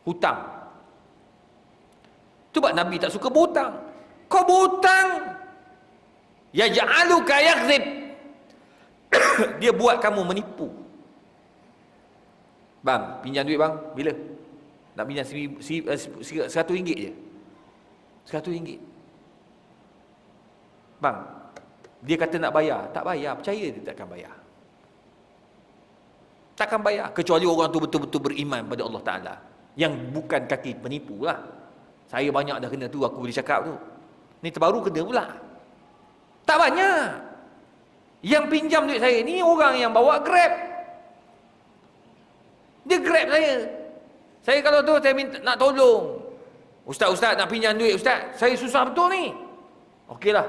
hutang. Tu sebab Nabi tak suka berhutang. Kau berhutang, yaj'aluka yakzib. Dia buat kamu menipu. Bang, pinjam duit bang, bila? Nak pinjam RM100 je. RM100. Bang, dia kata nak bayar, tak bayar, percaya dia takkan bayar. Takkan bayar, kecuali orang tu betul-betul beriman pada Allah Ta'ala, yang bukan kaki penipu lah. Saya banyak dah kena tu, aku boleh cakap tu. Ni terbaru kena pula. Tak banyak. Yang pinjam duit saya ni orang yang bawa Grab. Dia Grab saya. Saya kalau tu saya minta nak tolong. Ustaz nak pinjam duit ustaz. Saya susah betul ni. Okeylah.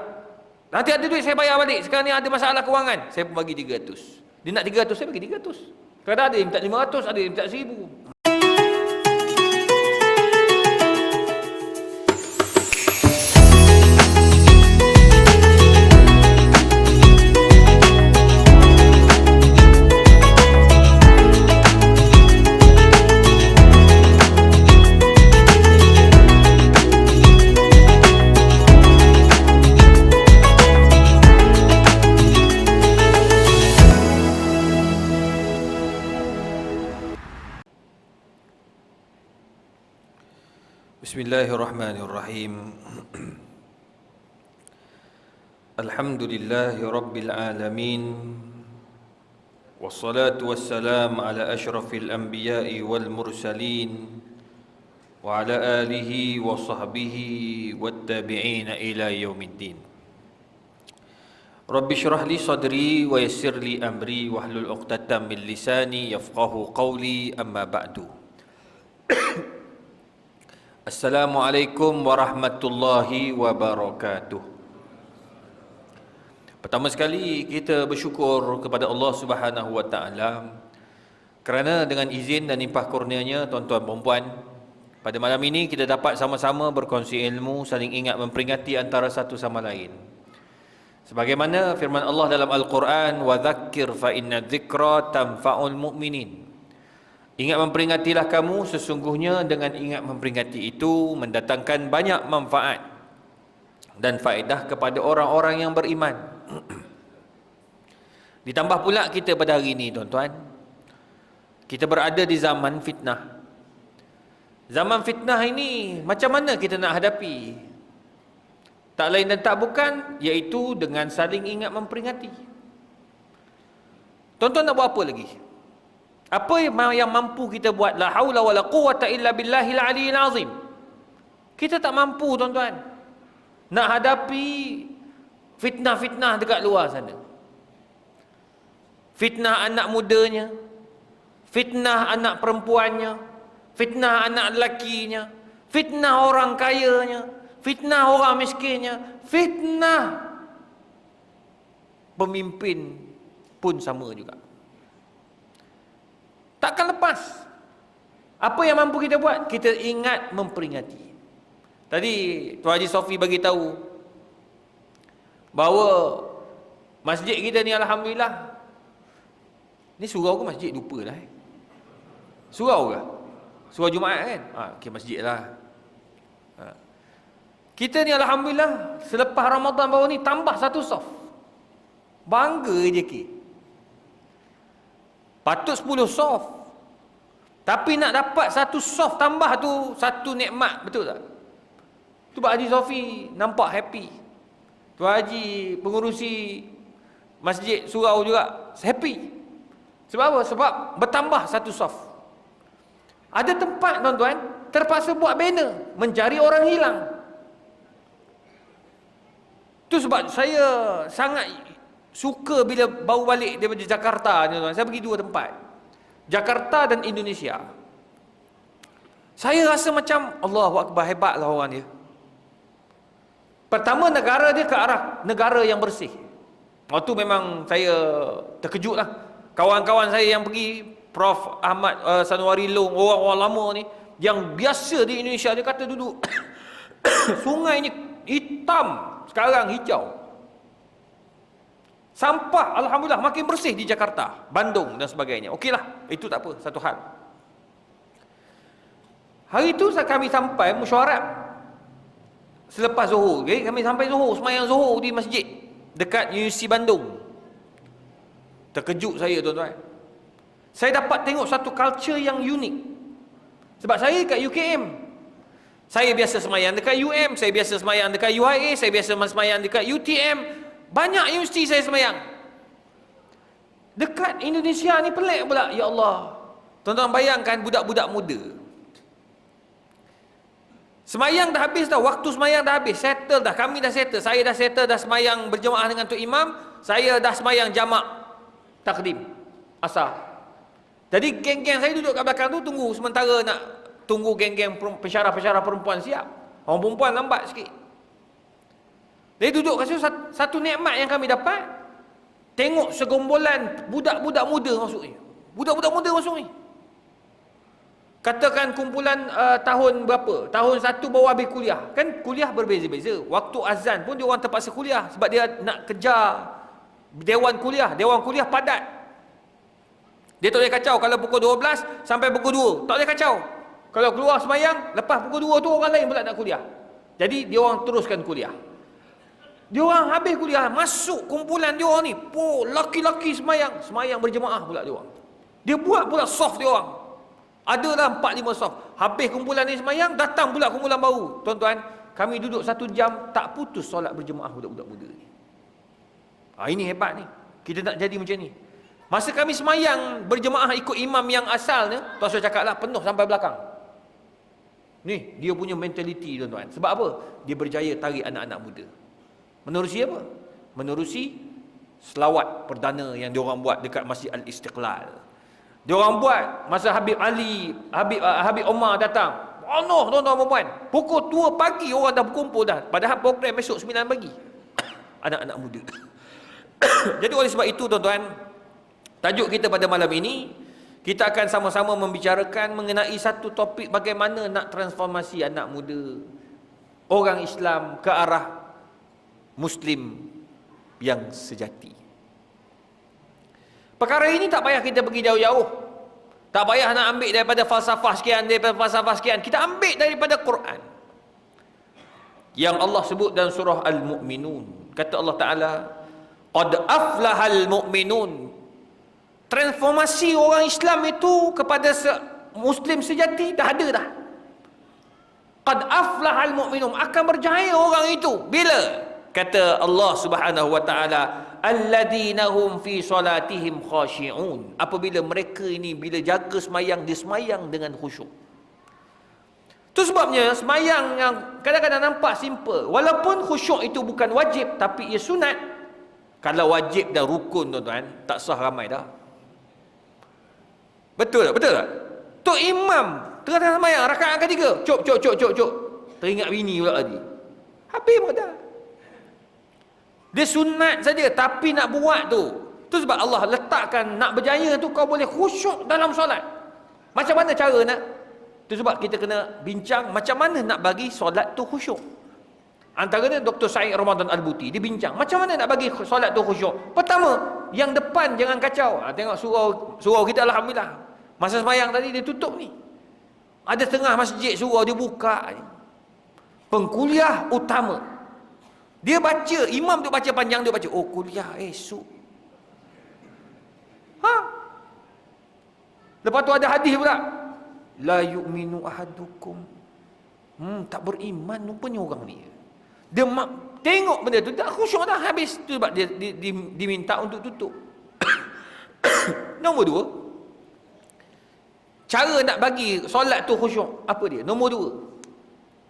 Nanti ada duit saya bayar balik. Sekarang ni ada masalah kewangan. Saya pun bagi 300. Dia nak 300, saya bagi 300. Kadang ada yang minta 500, ada yang minta 1000. Bismillahirrahmanirrahim. Alhamdulillahi Rabbil Alamin. Wassalatu wassalam ala ashrafil anbiya'i wal mursalin. Wa ala alihi wa sahbihi wattabi'ina ila yaumiddin. Rabbi syrah li sadri wa yassir li amri wahlul 'uqdatam min lisani yafqahu qawli, amma ba'du. Assalamualaikum warahmatullahi wabarakatuh. Pertama sekali kita bersyukur kepada Allah Subhanahu wa taala kerana dengan izin dan limpah kurnianya, tuan-tuan perempuan, pada malam ini kita dapat sama-sama berkongsi ilmu, saling ingat memperingati antara satu sama lain. Sebagaimana firman Allah dalam Al-Quran, wa dzakkir fa inna dzikra tanfa'ul mu'minin. Ingat memperingatilah kamu, sesungguhnya dengan ingat memperingati itu mendatangkan banyak manfaat dan faedah kepada orang-orang yang beriman. Ditambah pula kita pada hari ini, tuan-tuan, kita berada di zaman fitnah. Zaman fitnah ini macam mana kita nak hadapi? Tak lain dan tak bukan, iaitu dengan saling ingat memperingati. Tuan-tuan nak buat apa lagi? Apa yang mampu kita buat? La haula wala quwwata illa billahil aliyil azim. Kita tak mampu, tuan-tuan, nak hadapi fitnah-fitnah dekat luar sana. Fitnah anak mudanya, fitnah anak perempuannya, fitnah anak lelakinya, fitnah orang kayanya, fitnah orang miskinnya, fitnah pemimpin pun sama juga. Takkan lepas. Apa yang mampu kita buat? Kita ingat memperingati. Tadi Tuan Haji Sofi bagi tahu bahawa masjid kita ni alhamdulillah. Ni surau ke masjid? Lupa dah. Surau ke? Surau Jumaat kan? Okey, masjid lah. Kita ni alhamdulillah selepas Ramadan baru ni tambah satu saf. Bangga je ke. Patut 10 soft. Tapi nak dapat satu soft tambah tu satu nikmat, betul tak? Tu Pak Haji Sofi nampak happy. Tuan Haji pengurusi masjid surau juga happy. Sebab apa? Sebab bertambah satu soft. Ada tempat, tuan-tuan, terpaksa buat banner mencari orang hilang. Tu sebab saya sangat suka bila baru balik daripada Jakarta, tuan-tuan. Saya pergi 2 tempat, Jakarta dan Indonesia. Saya rasa macam Allahu Akbar, hebatlah orang dia. Pertama, negara dia ke arah negara yang bersih. Waktu memang saya terkejut lah. Kawan-kawan saya yang pergi, Prof. Ahmad Sanwari Long, orang-orang lama ni, yang biasa di Indonesia, dia kata duduk sungainya hitam, sekarang hijau. Sampah alhamdulillah makin bersih di Jakarta, Bandung dan sebagainya. Okeylah, itu tak apa, satu hal. Hari tu kami sampai mesyuarat selepas Zuhur. Okay? Kami sampai Zuhur, semayang Zuhur di masjid dekat UC Bandung. Terkejut saya tuan-tuan. Saya dapat tengok satu culture yang unik. Sebab saya dekat UKM. Saya biasa semayang dekat UM, saya biasa semayang dekat UIA, saya biasa semayang dekat UTM. Banyak universiti saya semayang. Dekat Indonesia ni pelik pula. Ya Allah. Tuan-tuan bayangkan budak-budak muda. Semayang dah habis dah, waktu semayang dah habis, settle dah, kami dah settle. Saya dah settle, dah semayang berjemaah dengan Tok Imam. Saya dah semayang jamak takdim asar. Jadi geng-geng saya duduk kat belakang tu tunggu, sementara nak tunggu geng-geng pensyarah-pensyarah perempuan siap. Orang perempuan lambat sikit. Jadi duduk kat situ, satu nikmat yang kami dapat, tengok segombolan budak-budak muda masuk ni. Budak-budak muda masuk ni. Katakan kumpulan tahun berapa? Tahun 1 baru habis kuliah. Kan kuliah berbeza-beza. Waktu azan pun dia orang terpaksa kuliah sebab dia nak kejar dewan kuliah. Dewan kuliah padat. Dia tak boleh kacau kalau pukul 12 sampai pukul 2. Tak boleh kacau. Kalau keluar semayang, lepas pukul 2 tu orang lain pula nak kuliah. Jadi dia orang teruskan kuliah. Dia orang habis kuliah, masuk kumpulan dia orang ni. Laki-laki semayang. Semayang berjemaah pula dia orang. Dia buat pula soft dia orang. Adalah 4-5 soft. Habis kumpulan ni semayang, datang pula kumpulan baru. Tuan-tuan, kami duduk 1 jam, tak putus solat berjemaah budak-budak muda ni. Ini hebat ni. Kita nak jadi macam ni. Masa kami semayang berjemaah ikut imam yang asalnya, tuan saya cakap lah, penuh sampai belakang. Ni, dia punya mentaliti tuan-tuan. Sebab apa? Dia berjaya tarik anak-anak muda. Menerusi apa? Menerusi selawat perdana yang diorang buat dekat Masjid Al-Istiqlal. Diorang buat masa Habib Omar datang. Penuh tuan-tuan perempuan. Pukul 2 pagi orang dah berkumpul dah. Padahal program esok 9 pagi. Anak-anak muda. Jadi oleh sebab itu tuan-tuan, tajuk kita pada malam ini, kita akan sama-sama membicarakan mengenai satu topik bagaimana nak transformasi anak muda, orang Islam ke arah Muslim yang sejati. Perkara ini tak payah kita pergi jauh-jauh. Tak payah nak ambil daripada falsafah sekian, daripada falsafah sekian. Kita ambil daripada Quran. Yang Allah sebut dalam surah Al-Mu'minun. Kata Allah Ta'ala, Qad aflahal mu'minun. Transformasi orang Islam itu kepada Muslim sejati dah ada dah. Qad aflahal mu'minun. Akan berjaya orang itu. Bila? Kata Allah Subhanahu wa Ta'ala, alladzina hum fi salatihim khashi'un. Apabila mereka ini bila jaga semayang, dia semayang dengan khusyuk. Itu sebabnya semayang yang kadang-kadang nampak simple, walaupun khusyuk itu bukan wajib tapi ia sunat. Kalau wajib dan rukun tuan-tuan, tak sah ramai dah. Betul tak? Betul tak? Tok Imam tengah-tengah semayang rakaat ketiga, cop. Teringat bini pula tadi. Habis pun dah. Dia sunat saja tapi nak buat tu. Tu sebab Allah letakkan nak berjaya tu kau boleh khusyuk dalam solat. Macam mana cara nak? Tu sebab kita kena bincang macam mana nak bagi solat tu khusyuk. Antaranya Dr. Syed Ramadan Al-Buti dia bincang macam mana nak bagi solat tu khusyuk. Pertama, yang depan jangan kacau. Tengok surau kita alhamdulillah. Masa semayang tadi dia tutup ni. Ada tengah masjid surau dia buka. Pengkuliah utama. Dia baca, imam tu baca panjang, dia baca, oh kuliah esok. Lepas tu ada hadis pula. La yu'minu ahadukum. Tak beriman rupanya orang ni. Dia tengok benda tu, dah khusyuk dah habis. Tu sebab dia diminta untuk tutup. Nombor 2. Cara nak bagi solat tu khusyuk, apa dia? Nombor 2.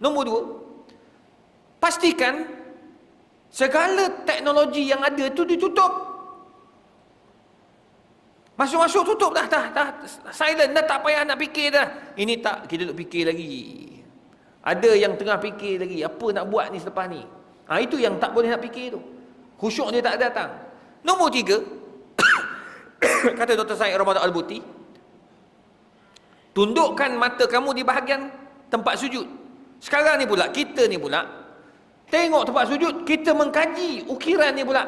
Pastikan segala teknologi yang ada tu ditutup. Masuk-masuk tutup dah silent dah, tak payah nak fikir dah. Ini tak, kita duk fikir lagi. Ada yang tengah fikir lagi, apa nak buat ni selepas ni. Itu yang tak boleh nak fikir tu. Khusyuk dia tak datang. Nombor 3, kata Dr. Syed Ramadan Al-Buti, tundukkan mata kamu di bahagian tempat sujud. Sekarang ni pula, kita ni pula tengok tempat sujud, kita mengkaji ukiran ni pula.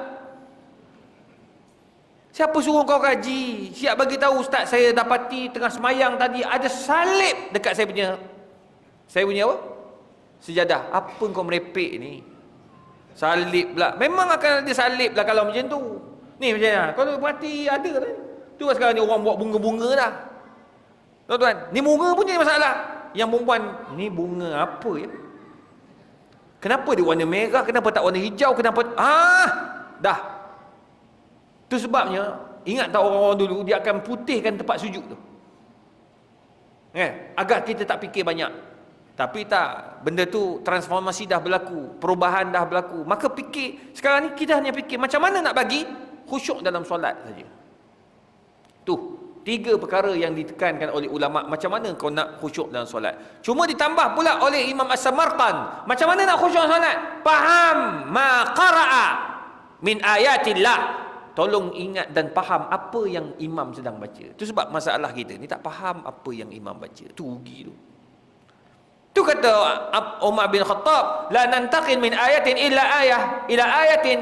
Siapa suruh kau kaji? Siap bagi tahu ustaz, saya dapati tengah semayang tadi ada salib dekat saya punya Saya punya apa? Sejadah. Apa kau merepek ni? Salib pula. Memang akan ada salib lah kalau macam tu. Ni macam mana? Kalau perhati ada kan? Tu sekarang ni orang buat bunga-bunga dah. Tuan-tuan, ni bunga pun jadi masalah. Yang perempuan, ni bunga apa ya? Kenapa dia warna merah? Kenapa tak warna hijau? Kenapa? Dah. Tu sebabnya, ingat tak orang-orang dulu, dia akan putihkan tempat sujud tu. Agar kita tak fikir banyak. Tapi tak, benda tu transformasi dah berlaku, perubahan dah berlaku. Maka fikir, sekarang ni kita hanya fikir macam mana nak bagi khusyuk dalam solat saja. Tu, 3 perkara yang ditekankan oleh ulama. Macam mana kau nak khusyuk dalam solat. Cuma ditambah pula oleh Imam As-Samarqand. Macam mana nak khusyuk dalam solat? Faham ma qara'a min ayatillah. Tolong ingat dan faham apa yang imam sedang baca. Itu sebab masalah kita ni tak faham apa yang imam baca. Tu rugi tu. Tu kata Umar bin Khattab, la nantaqil min ayatin illa ayah ila ayatin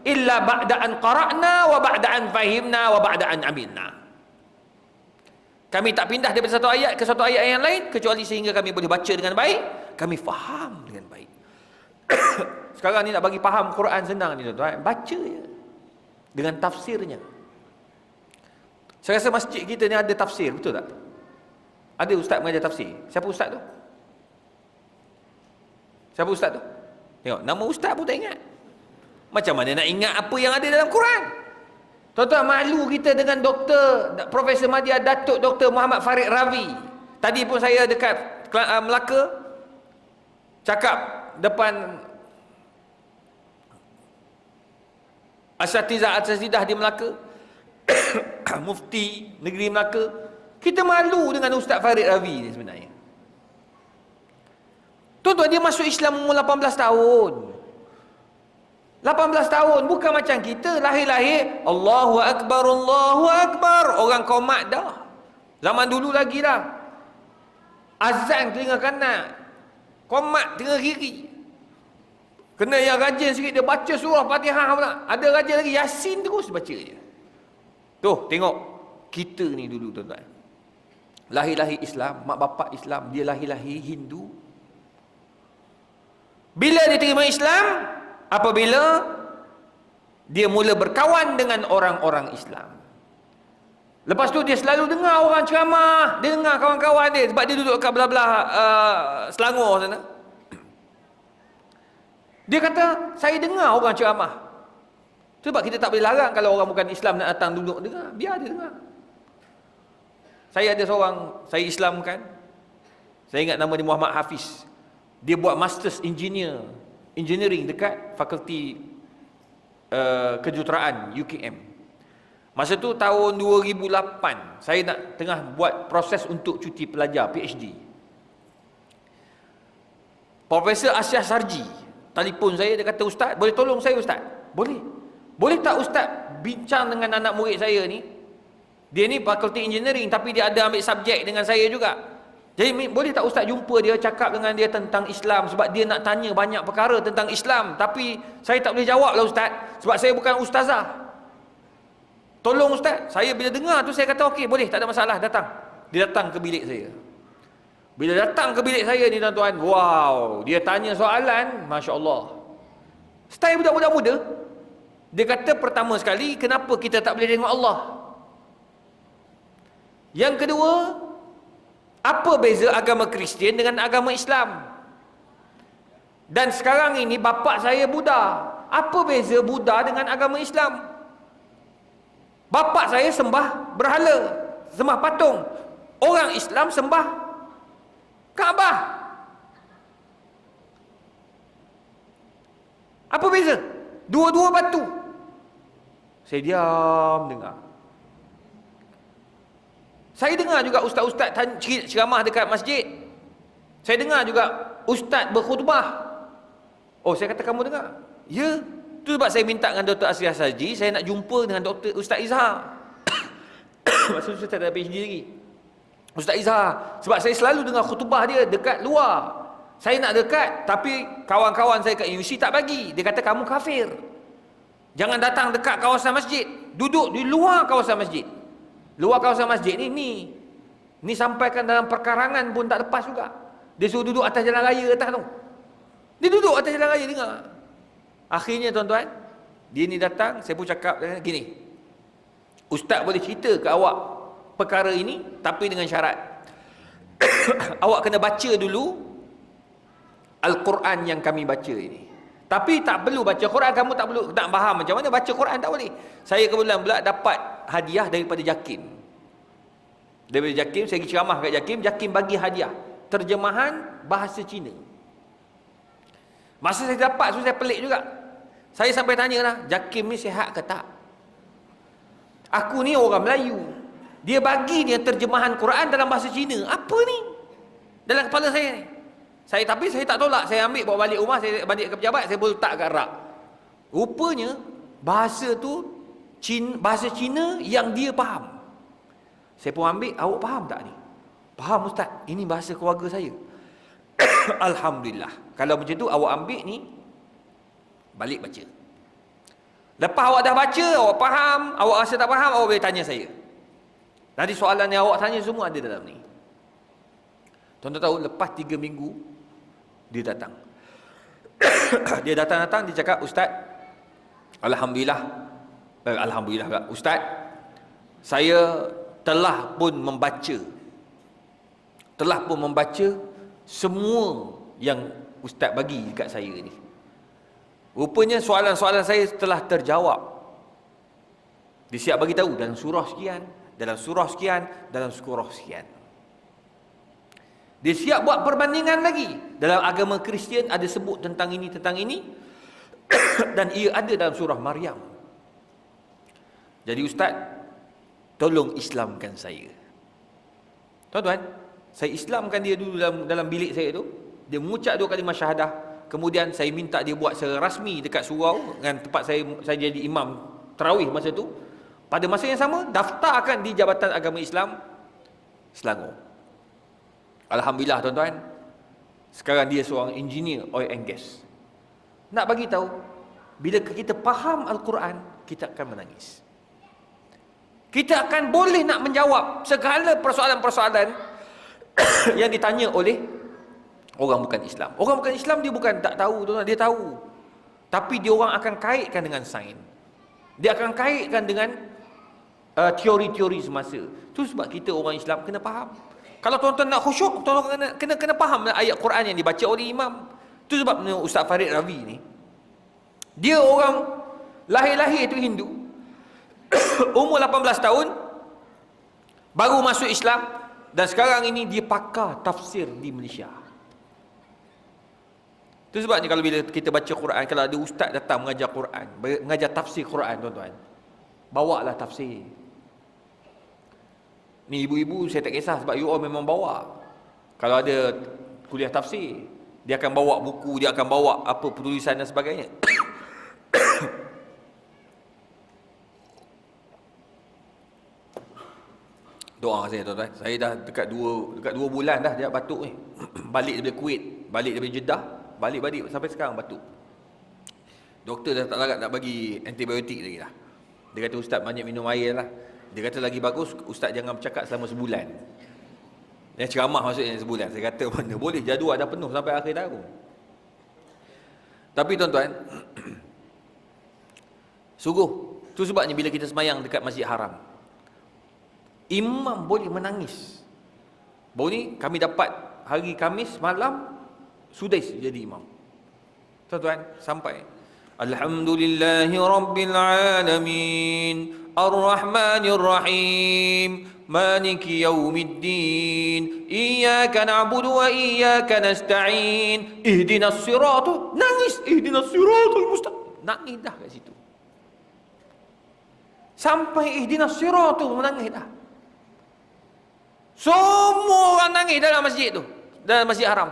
illa ba'da an qara'na wa ba'da an fahimna wa ba'da an amilna. Kami tak pindah daripada satu ayat ke satu ayat yang lain kecuali sehingga kami boleh baca dengan baik, kami faham dengan baik. Sekarang ni nak bagi faham Quran senang ni tuan-tuan, baca je dengan tafsirnya. Saya rasa masjid kita ni ada tafsir, betul tak? Ada ustaz mengajar tafsir. Siapa ustaz tu? Siapa ustaz tu? Tengok, nama ustaz pun tak ingat. Macam mana nak ingat apa yang ada dalam Quran? Tuan-tuan, malu kita dengan Doktor Profesor Madya Datuk Dr. Muhammad Farid Ravi. Tadi pun saya dekat Melaka, cakap depan asatidah di Melaka, Mufti Negeri Melaka. Kita malu dengan Ustaz Farid Ravi ni sebenarnya. Tuan-tuan, dia masuk Islam umur 18 tahun. 18 tahun, bukan macam kita lahir-lahir Allahu Akbar, Allahu Akbar, orang qomat dah. Zaman dulu lagi dah. Azan telinga kanan, qomat telinga kiri. Kena yang rajin sikit, dia baca surah Fatihah pula. Ada rajin lagi, Yasin terus baca je. Tuh, tengok kita ni dulu tuan-tuan. Lahir-lahir Islam, mak bapak Islam, dia lahir-lahir Hindu. Bila dia terima Islam? Apabila dia mula berkawan dengan orang-orang Islam. Lepas tu dia selalu dengar orang ceramah, dia dengar kawan-kawan dia sebab dia duduk kat belah-belah Selangor sana. Dia kata, saya dengar orang ceramah. Sebab kita tak boleh larang kalau orang bukan Islam nak datang duduk dengar, biar dia dengar. Saya ada seorang, saya Islamkan. Saya ingat nama dia Muhammad Hafiz. Dia buat Masters Engineering dekat Fakulti Kejuruteraan UKM. Masa tu tahun 2008, saya nak tengah buat proses untuk cuti pelajar PhD. Profesor Asyah Sarji telefon saya, dia kata, "Ustaz, boleh tolong saya Ustaz?" "Boleh." "Boleh tak Ustaz bincang dengan anak murid saya ni? Dia ni Fakulti Engineering tapi dia ada ambil subjek dengan saya juga. Jadi boleh tak Ustaz jumpa dia, cakap dengan dia tentang Islam sebab dia nak tanya banyak perkara tentang Islam tapi saya tak boleh jawab lah Ustaz sebab saya bukan ustazah. Tolong Ustaz." Saya bila dengar tu saya kata, "Okey, boleh, tak ada masalah, datang." Dia datang ke bilik saya. Bila datang ke bilik saya ni tuan-tuan, wow, dia tanya soalan, masya-Allah. Style budak-budak muda. Dia kata pertama sekali, kenapa kita tak boleh tengok Allah? Yang kedua, apa beza agama Kristian dengan agama Islam? Dan sekarang ini bapak saya Buddha. Apa beza Buddha dengan agama Islam? Bapak saya sembah berhala, sembah patung. Orang Islam sembah Kaabah. Apa beza? Dua-dua batu. Saya diam dengar. Saya dengar juga ustaz-ustaz ceramah dekat masjid. Saya dengar juga ustaz berkhutbah. Oh, saya kata, "Kamu dengar?" "Ya." Tu sebab saya minta dengan Dr. Asriyah Saji, saya nak jumpa dengan Dr. Ustaz Izhar. Masa tu saya tak ada PhD lagi. Ustaz Izhar, sebab saya selalu dengar khutbah dia dekat luar. Saya nak dekat, tapi kawan-kawan saya kat UC tak bagi. Dia kata, "Kamu kafir. Jangan datang dekat kawasan masjid. Duduk di luar kawasan masjid." Luar kawasan masjid ni sampaikan dalam perkarangan pun tak lepas juga. Dia suruh duduk atas jalan raya atas tu. Dia duduk atas jalan raya dengar. Akhirnya tuan-tuan, dia ni datang, saya pun cakap gini, ustaz boleh cerita ke awak perkara ini, tapi dengan syarat awak kena baca dulu Al-Quran yang kami baca ini. Tapi tak perlu baca Quran, kamu tak perlu nak faham macam mana baca Quran, tak boleh. Saya kebetulan pula dapat hadiah daripada JAKIM. Daripada JAKIM, saya pergi ceramah kat JAKIM, JAKIM bagi hadiah terjemahan bahasa Cina. Masa saya dapat tu saya pelik juga. Saya sampai tanya lah, JAKIM ni sihat ke tak? Aku ni orang Melayu, dia bagi dia terjemahan Quran dalam bahasa Cina. Apa ni dalam kepala saya ni? Tapi saya tak tolak, saya ambil bawa balik rumah, saya balik ke pejabat, saya boleh letak kat rak. Rupanya bahasa tu bahasa Cina yang dia faham. Saya pun ambil, awak faham tak ni? Faham ustaz, ini bahasa keluarga saya. Alhamdulillah. Kalau macam tu awak ambil ni, balik baca. Lepas awak dah baca, awak faham, awak rasa tak faham, awak boleh tanya saya. Nanti soalan yang awak tanya semua ada dalam ni. Tuan-tuan tahu, lepas 3 minggu dia datang. Dia datang, dia cakap, ustaz, Alhamdulillah kak, ustaz, saya telah pun membaca semua yang ustaz bagi dekat saya ni. Rupanya soalan-soalan saya telah terjawab. Dia siap bagi tahu dalam surah sekian, dalam surah sekian, dalam surah sekian. Dia siap buat perbandingan lagi. Dalam agama Kristian ada sebut tentang ini dan ia ada dalam surah Maryam. Jadi ustaz, tolong Islamkan saya. Tuan-tuan, saya Islamkan dia dulu dalam bilik saya tu. Dia mengucap 2 kalimah syahadah. Kemudian saya minta dia buat secara rasmi dekat surau dengan tempat saya jadi imam tarawih masa tu. Pada masa yang sama, daftarkan di Jabatan Agama Islam Selangor. Alhamdulillah tuan-tuan, sekarang dia seorang engineer oil and gas. Nak bagi tahu, bila kita faham Al-Quran, kita akan menangis. Kita akan boleh nak menjawab segala persoalan-persoalan yang ditanya oleh orang bukan Islam. Orang bukan Islam dia bukan tak tahu, tuan-tuan, dia tahu. Tapi dia orang akan kaitkan dengan sains. Dia akan kaitkan dengan teori-teori semasa. Itu sebab kita orang Islam kena faham. Kalau tuan-tuan nak khusyuk, tuan-tuan kena faham ayat Quran yang dibaca oleh imam. Itu sebab Ustaz Farid Ravi ni, dia orang lahir itu Hindu, umur 18 tahun baru masuk Islam, dan sekarang ini dia pakar tafsir di Malaysia. Itu sebabnya kalau bila kita baca Quran, kalau ada ustaz datang mengajar Quran, mengajar tafsir Quran, tuan-tuan, bawalah tafsir. Ni ibu-ibu saya tak kisah sebab you all memang bawa. Kalau ada kuliah tafsir, dia akan bawa buku, dia akan bawa apa penulisan dan sebagainya. Doa saya tuan-tuan. Saya dah dekat 2 bulan dah dia batuk ni. Balik daripada Kuwait, balik daripada Jeddah, balik sampai sekarang batuk. Doktor dah tak larat nak bagi antibiotik lagi dah. Dia kata ustaz banyak minum air lah. Dia kata lagi bagus ustaz jangan bercakap selama sebulan. Yang ceramah maksudnya sebulan. Saya kata mana boleh, jadual dah penuh sampai akhir tahun. Tapi tuan-tuan, sungguh tu sebabnya bila kita semayang dekat Masjid Haram, imam boleh menangis. Baru ni kami dapat hari Khamis malam Sudais jadi imam. Tuan-tuan, sampai Alhamdulillahi Rabbil Alamin Ar-Rahmanir Rahim Maliki Yawmiddin Iyyaka na'budu wa iyyaka nasta'in Ihdinas siratal, nangis, ihdinas siratal mustaqim. Nangis dah kat situ. Sampai ihdinas siratal menangis dah. Semua orang nangis dalam masjid tu, dalam Masjid Haram.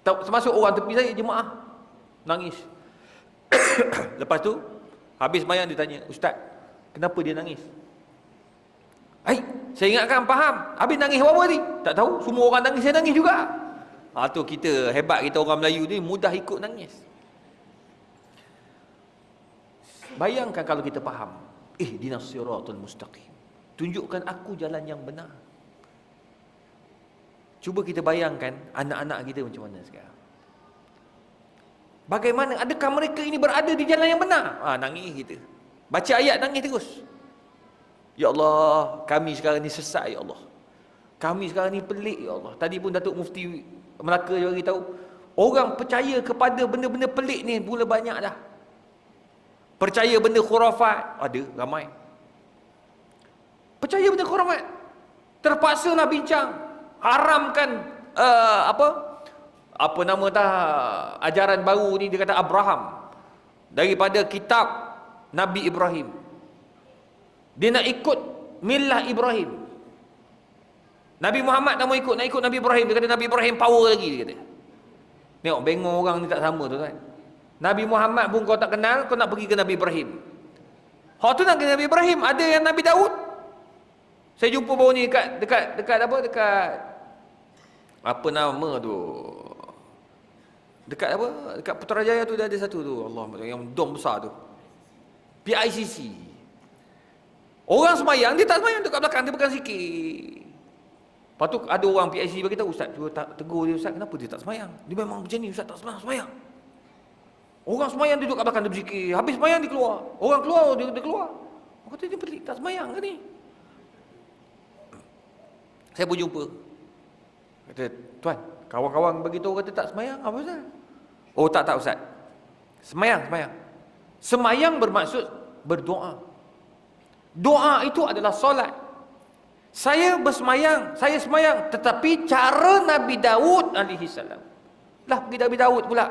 Termasuk orang tepi saya, jemaah nangis. Lepas tu habis sembahyang dia tanya, ustaz, kenapa dia nangis? Saya ingatkan faham. Habis nangis apa ni? Tak tahu, semua orang nangis, saya nangis juga. Tu kita hebat, kita orang Melayu ni mudah ikut nangis. Bayangkan kalau kita faham, ihdinas siratal mustaqim, tunjukkan aku jalan yang benar. Cuba kita bayangkan anak-anak kita macam mana sekarang. Bagaimana? Adakah mereka ini berada di jalan yang benar? Nangis kita. Baca ayat nangis terus. Ya Allah, kami sekarang ni sesat ya Allah. Kami sekarang ni pelik ya Allah. Tadi pun Datuk Mufti Melaka dia beritahu, orang percaya kepada benda-benda pelik ni mula banyak dah. Percaya benda khurafat, ada ramai. Percaya benda khurafat. Terpaksalah bincang, haramkan apa nama ajaran baru ni, dia kata Abraham daripada kitab Nabi Ibrahim. Dia nak ikut milah Ibrahim. Nabi Muhammad tak mau ikut, nak ikut Nabi Ibrahim. Dia kata Nabi Ibrahim power lagi, dia kata. Tengok bengong orang ni tak sama tu kan. Nabi Muhammad pun kau tak kenal, kau nak pergi ke Nabi Ibrahim. Hak tu nak ke Nabi Ibrahim, ada yang Nabi Daud. Saya jumpa baru ni dekat apa nama tu? Dekat apa? Dekat Putrajaya tu dia ada satu tu, Allah, yang dom besar tu. PICC. Orang semayang, dia tak semayang, dekat belakang dia pegang sikit. Lepas tu ada orang PICC bagi tahu, Ustaz, cuba tegur dia, Ustaz, kenapa dia tak semayang? Dia memang macam ni, Ustaz, tak semayang. Orang semayang dia duduk kat belakang, dia berzikir. Habis semayang dia keluar. Orang keluar, dia keluar. Orang kata dia pelik, tak semayang ke ni? Saya pun jumpa. Kata, Tuan, kawan-kawan beritahu kata tak semayang, apa Ustaz? Oh tak Ustaz. Semayang. Semayang bermaksud berdoa. Doa itu adalah solat. Saya semayang, tetapi cara Nabi Daud alaihi salam. Lah pergi Nabi Daud pula.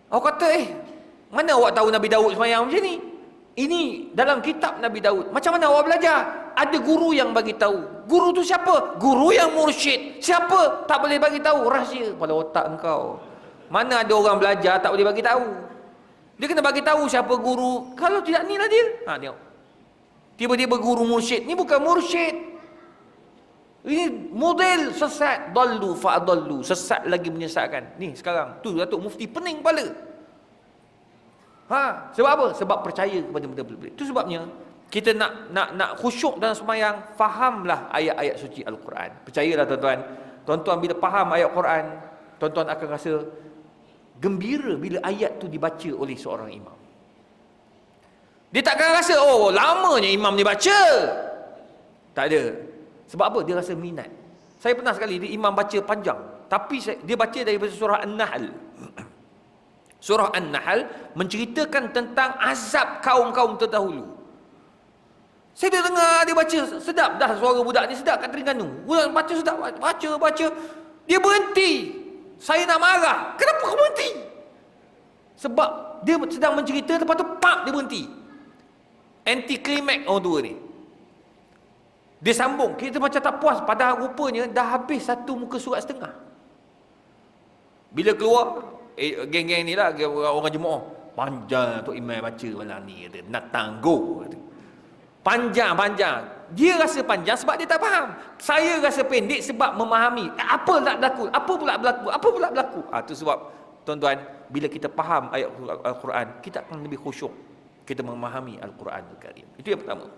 Awak kata, mana awak tahu Nabi Daud semayang macam ni? Ini dalam kitab Nabi Daud. Macam mana awak belajar? Ada guru yang bagi tahu. Guru tu siapa? Guru yang mursyid. Siapa? Tak boleh bagi tahu, rahsia. Pada otak engkau. Mana ada orang belajar tak boleh bagi tahu? Dia kena bagi tahu siapa guru. Kalau tidak, ni lah dia. Tengok. Tiba-tiba guru mursyid. Ni bukan mursyid. Ini model sesat. Dallu fa'adallu. Sesat lagi menyesatkan. Ni sekarang. Tu Datuk Mufti pening kepala. Sebab apa? Sebab percaya kepada benda-benda. Itu sebabnya kita nak khusyuk dalam sembahyang, fahamlah ayat-ayat suci Al-Quran. Percayalah tuan-tuan. Tuan-tuan bila faham ayat Quran, tuan-tuan akan rasa gembira bila ayat tu dibaca oleh seorang imam. Dia takkan rasa, lamanya imam ni baca. Tak ada. Sebab apa? Dia rasa minat. Saya pernah sekali, dia imam baca panjang. Tapi dia baca daripada surah An-Nahl. Surah An-Nahl menceritakan tentang azab kaum-kaum terdahulu. Saya dah dengar dia baca, sedap dah suara budak ni, sedap kat telinga tu. Budak baca sedap, baca. Dia berhenti. Saya nak marah. Kenapa kau berhenti? Sebab dia sedang mencerita, lepas tu pak dia berhenti. Anti klimak orang tua ni. Dia sambung, kita macam tak puas, padahal rupanya dah habis satu muka surat setengah. Bila keluar, geng-geng ni lah, orang jemaah, panjang tu imam baca malam ni, kata, nak tangguh, kata. Panjang. Dia rasa panjang sebab dia tak faham. Saya rasa pendek sebab memahami apa nak berlaku, apa pula berlaku. Itu sebab tuan-tuan, bila kita faham ayat Al-Quran, kita akan lebih khusyuk. Kita memahami Al-Quranul Karim. Itu yang pertama.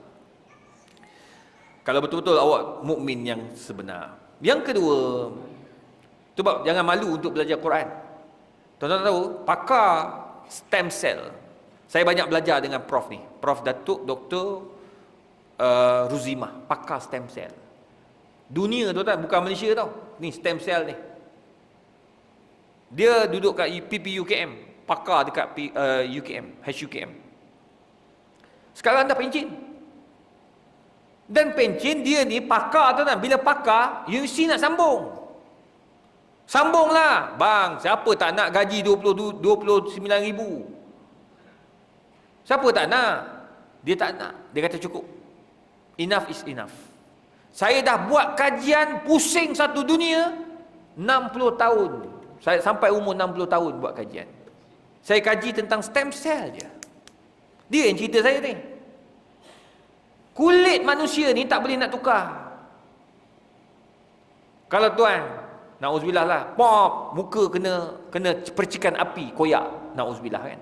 Kalau betul-betul awak mukmin yang sebenar. Yang kedua, sebab jangan malu untuk belajar Quran. Tuan-tuan tahu, pakar stem cell. Saya banyak belajar dengan Prof ni. Prof Datuk Dr. Ruzimah, pakar stem cell. Dunia tuan-tuan, bukan Malaysia tau. Ni stem cell ni. Dia duduk kat PPUKM, pakar dekat UKM, HUKM. Sekarang dah pencin. Dan pencin dia ni pakar tuan-tuan. Bila pakar, universiti nak sambung. Sambunglah. Bang, siapa tak nak gaji 29,000? Siapa tak nak? Dia tak nak. Dia kata cukup. Enough is enough. Saya dah buat kajian pusing satu dunia 60 tahun. Saya sampai umur 60 tahun buat kajian. Saya kaji tentang stem cell je. Dia yang cerita saya ni. Kulit manusia ni tak boleh nak tukar. Kalau tuan, na'udzubillah lah, pop, muka kena percikan api, koyak, na'udzubillah kan.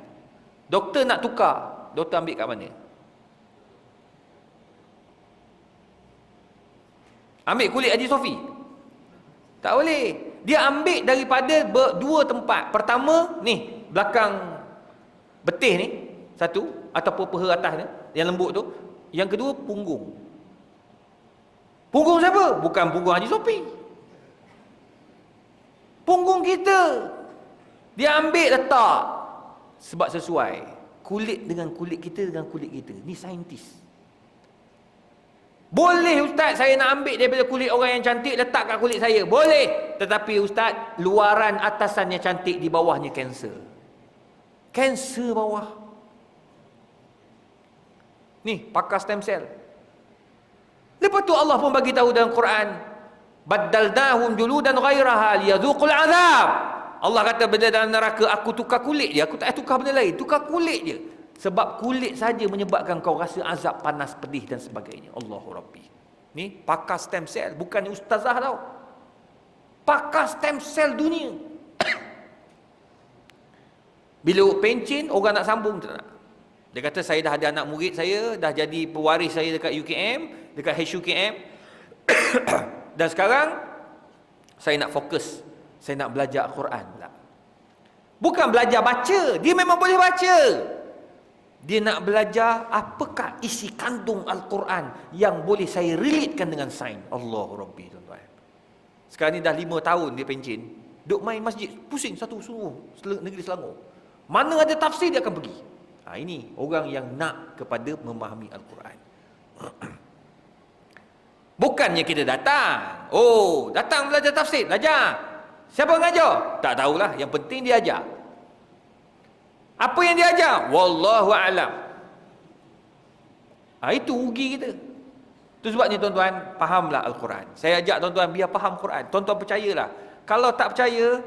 Doktor nak tukar, doktor ambil kat mana? Ambil kulit Haji Sofi? Tak boleh. Dia ambil daripada dua tempat. Pertama, ni, belakang betih ni, satu, ataupun peha atas ni, yang lembut tu. Yang kedua, punggung. Punggung siapa? Bukan punggung Haji Sofi. Punggung kita. Dia ambil letak. Sebab sesuai. Kulit dengan kulit kita dengan kulit kita. Ni saintis. Boleh ustaz saya nak ambil daripada kulit orang yang cantik letak kat kulit saya. Boleh. Tetapi ustaz, luaran atasannya cantik, di bawahnya kanser. Kanser bawah. Ni pakar stem cell. Lepas tu Allah pun bagi tahu dalam Quran, baddalnahum juludan ghairaha liyadhuqul azab. Allah kata benda dalam neraka, aku tukar kulit dia, aku tak tukar benda lain, tukar kulit dia. Sebab kulit saja menyebabkan kau rasa azab, panas, pedih dan sebagainya. Allahu Rabbi. Ni pakar stem cell, bukan ustazah tau. Pakar stem cell dunia. Bila pencin, orang nak sambung tak nak. Dia kata saya dah ada anak murid saya, dah jadi pewaris saya dekat UKM, dekat HUKM. Dan sekarang saya nak fokus, saya nak belajar Al-Quran pula. Bukan belajar baca, dia memang boleh baca. Dia nak belajar apakah isi kandung Al-Quran yang boleh saya relatekan dengan sains. Allahu Rabbi, tuan-tuan. Sekarang ni dah 5 tahun dia pencin, duk main masjid, pusing satu suruh negeri Selangor. Mana ada tafsir dia akan pergi. Ini orang yang nak kepada memahami Al-Quran. Bukannya kita datang, datang belajar tafsir, belajar. Siapa mengajar? Tak tahulah, yang penting dia ajar. Apa yang dia ajar? Wallahu a'lam. Itu rugi kita. Itu sebabnya tuan-tuan, fahamlah Al-Quran. Saya ajak tuan-tuan biar faham Quran. Tuan-tuan percayalah. Kalau tak percaya,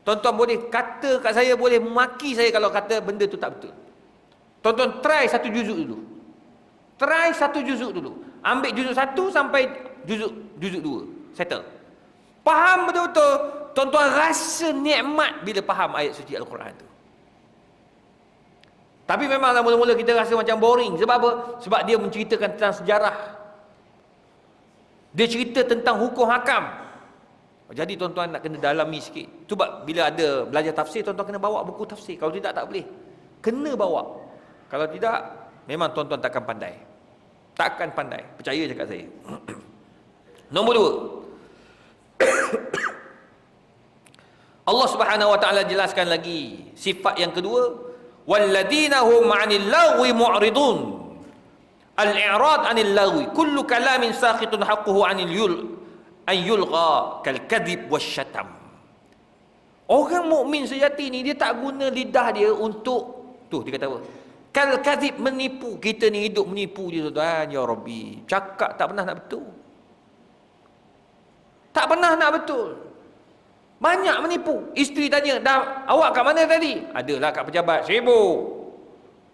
tuan-tuan boleh kata kat saya, boleh maki saya kalau kata benda tu tak betul. Tuan-tuan try satu juzuk dulu. Try satu juzuk dulu. Ambil juzuk 1 sampai juzuk 2. Settle. Faham betul-betul. Tuan-tuan rasa nikmat bila faham ayat suci Al-Quran tu. Tapi memanglah mula-mula kita rasa macam boring. Sebab apa? Sebab dia menceritakan tentang sejarah. Dia cerita tentang hukum hakam. Jadi tuan-tuan nak kena dalami sikit. Sebab bila ada belajar tafsir, tuan-tuan kena bawa buku tafsir. Kalau tidak, tak boleh. Kena bawa. Kalau tidak, memang tuan-tuan takkan pandai. Takkan pandai. Percaya je kat saya. Nombor 2. Allah Subhanahu wa taala jelaskan lagi sifat yang kedua, walladzina hum 'anil lagwi mu'ridun. Al-i'rad 'anil lagwi kullu kalamin sakhitun haqquhu 'anil yulgha kal kadhib wasyatam. Orang mukmin sejati ni dia tak guna lidah dia untuk dia kata apa? Kal kadhib, menipu. Kita ni hidup menipu je tuan-tuan. Ya Rabbi, cakap tak pernah nak betul. Tak pernah nak betul. Banyak menipu. Isteri tanya, awak kat mana tadi? Adalah kat pejabat, sibuk.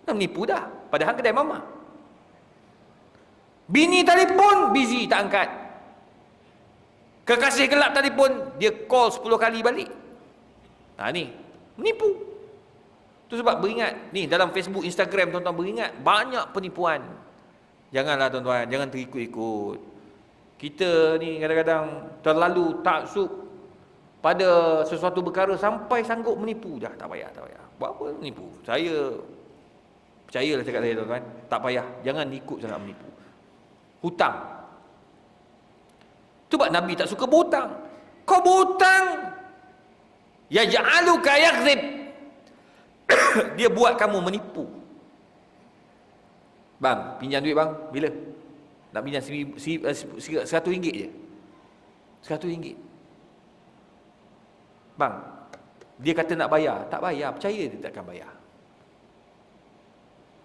Dah menipu dah. Padahal kedai mama. Bini telefon, busy, tak angkat. Kekasih gelap telefon, dia call 10 kali balik. Ni menipu. Itu sebab beringat, ni dalam Facebook, Instagram, tuan-tuan beringat, banyak penipuan. Janganlah tuan-tuan, jangan terikut-ikut. Kita ni kadang-kadang terlalu taksub pada sesuatu perkara sampai sanggup menipu. Dah, tak payah. Buat apa menipu? Saya percayalah cakap saya tuan-tuan, tak payah. Jangan ikut sangat menipu. Hutang. Sebab Nabi tak suka berhutang. Kau berhutang, yaj'aluka yakdzib. Dia buat kamu menipu. Bang, pinjam duit bang. Bila? Nak pinjam RM100 je. RM100. Bang, dia kata nak bayar. Tak bayar, percaya dia takkan bayar.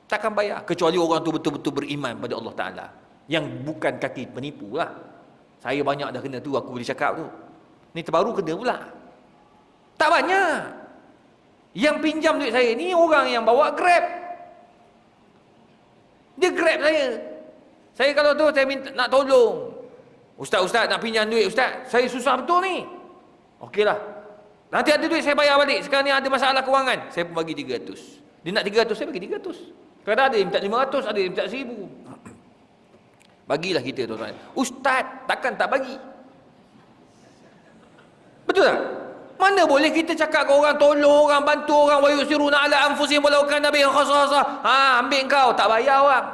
Takkan bayar. Kecuali orang tu betul-betul beriman pada Allah Ta'ala, yang bukan kaki penipu lah. Saya banyak dah kena tu, aku boleh cakap tu. Ni terbaru kena pula. Tak banyak. Yang pinjam duit saya ni orang yang bawa Grab. Dia Grab saya. Saya kalau tu saya minta nak tolong. Ustaz nak pinjam duit ustaz. Saya susah betul ni. Okeylah. Nanti ada duit saya bayar balik. Sekarang ni ada masalah kewangan. Saya pun bagi 300. Dia nak 300, saya bagi 300. Kadang ada yang minta 500, ada yang minta 1000. Bagilah kita tuan-tuan. Ustaz takkan tak bagi. Betul tak? Mana boleh kita cakap ke orang, tolong orang, bantu orang, wa yusiruna ala anfusihim walau kana bihim khasasah. Ambil kau, tak bayar orang.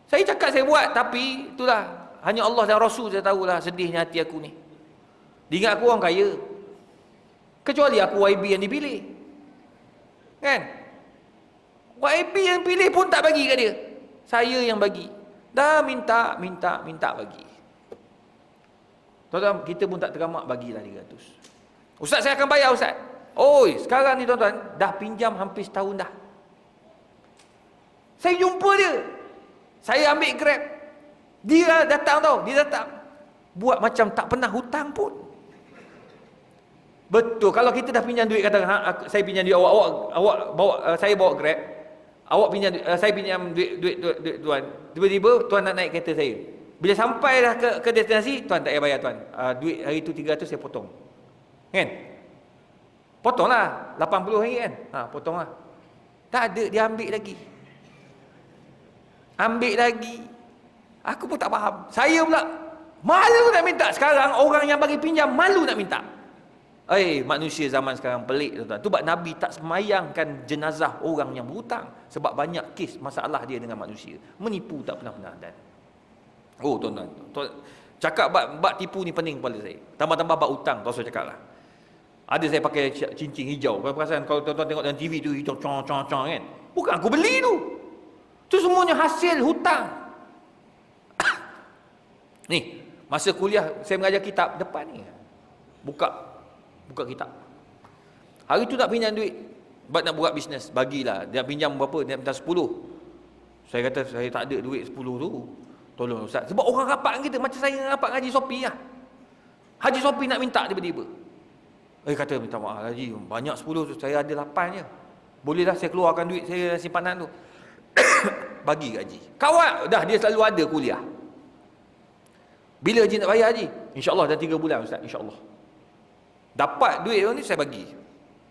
Saya cakap saya buat, tapi itulah, hanya Allah dan Rasul saya tahulah sedihnya hati aku ni. Diingat aku orang kaya. Kecuali aku YB yang dipilih. Kan? YB yang pilih pun tak bagi kat dia. Saya yang bagi. Dah minta bagi. Tuan-tuan, kita pun tak teramak, bagilah 300. Ustaz, saya akan bayar Ustaz. Oi, sekarang ni tuan-tuan, dah pinjam hampir setahun dah. Saya jumpa dia. Saya ambil Grab. Dia datang tau, buat macam tak pernah hutang pun. Betul, kalau kita dah pinjam duit, katakan saya pinjam duit awak bawa, saya bawa Grab. Awak pinjam saya pinjam duit tuan. Tiba-tiba tuan nak naik kereta saya. Bila sampai dah ke destinasi, tuan tak payah bayar tuan. Duit hari tu 300 saya potong. Kan? Potonglah RM80 kan? Potonglah. Tak ada, dia ambil lagi. Aku pun tak faham. Saya pula malu nak minta. Sekarang orang yang bagi pinjam malu nak minta. Manusia zaman sekarang pelik tuan-tuan. Tu sebab Nabi tak semayangkan jenazah orang yang berhutang, sebab banyak kes masalah dia dengan manusia. Menipu tak pernah dan. Oh tuan-tuan, cakap bab tipu ni pening kepala saya. Tambah-tambah bab hutang, tak usah cakap lah. Ada saya pakai cincin hijau. Kau perasan kalau tuan-tuan tengok dalam TV tu hijau cong kan? Bukan aku beli tu. Tu semuanya hasil hutang. Ni, masa kuliah saya mengajar kitab depan ni. Buka kitab. Hari tu nak pinjam duit buat nak buat bisnes, bagilah. Dia pinjam berapa? Dia minta 10. Saya kata saya tak ada duit 10 tu. Tolong Ustaz. Sebab orang rapat dengan kita macam saya rapat dengan Haji Sopi lah. Haji Sopi nak minta tiba-tiba. Kata minta maaf Haji, banyak 10 tu, saya ada 8 je. Bolehlah saya keluarkan duit saya simpanan tu. Bagi ke Haji. Kawan, dah dia selalu ada kuliah. Bila Haji nak bayar Haji? InsyaAllah dah 3 bulan Ustaz, insyaAllah. Dapat duit ni saya bagi.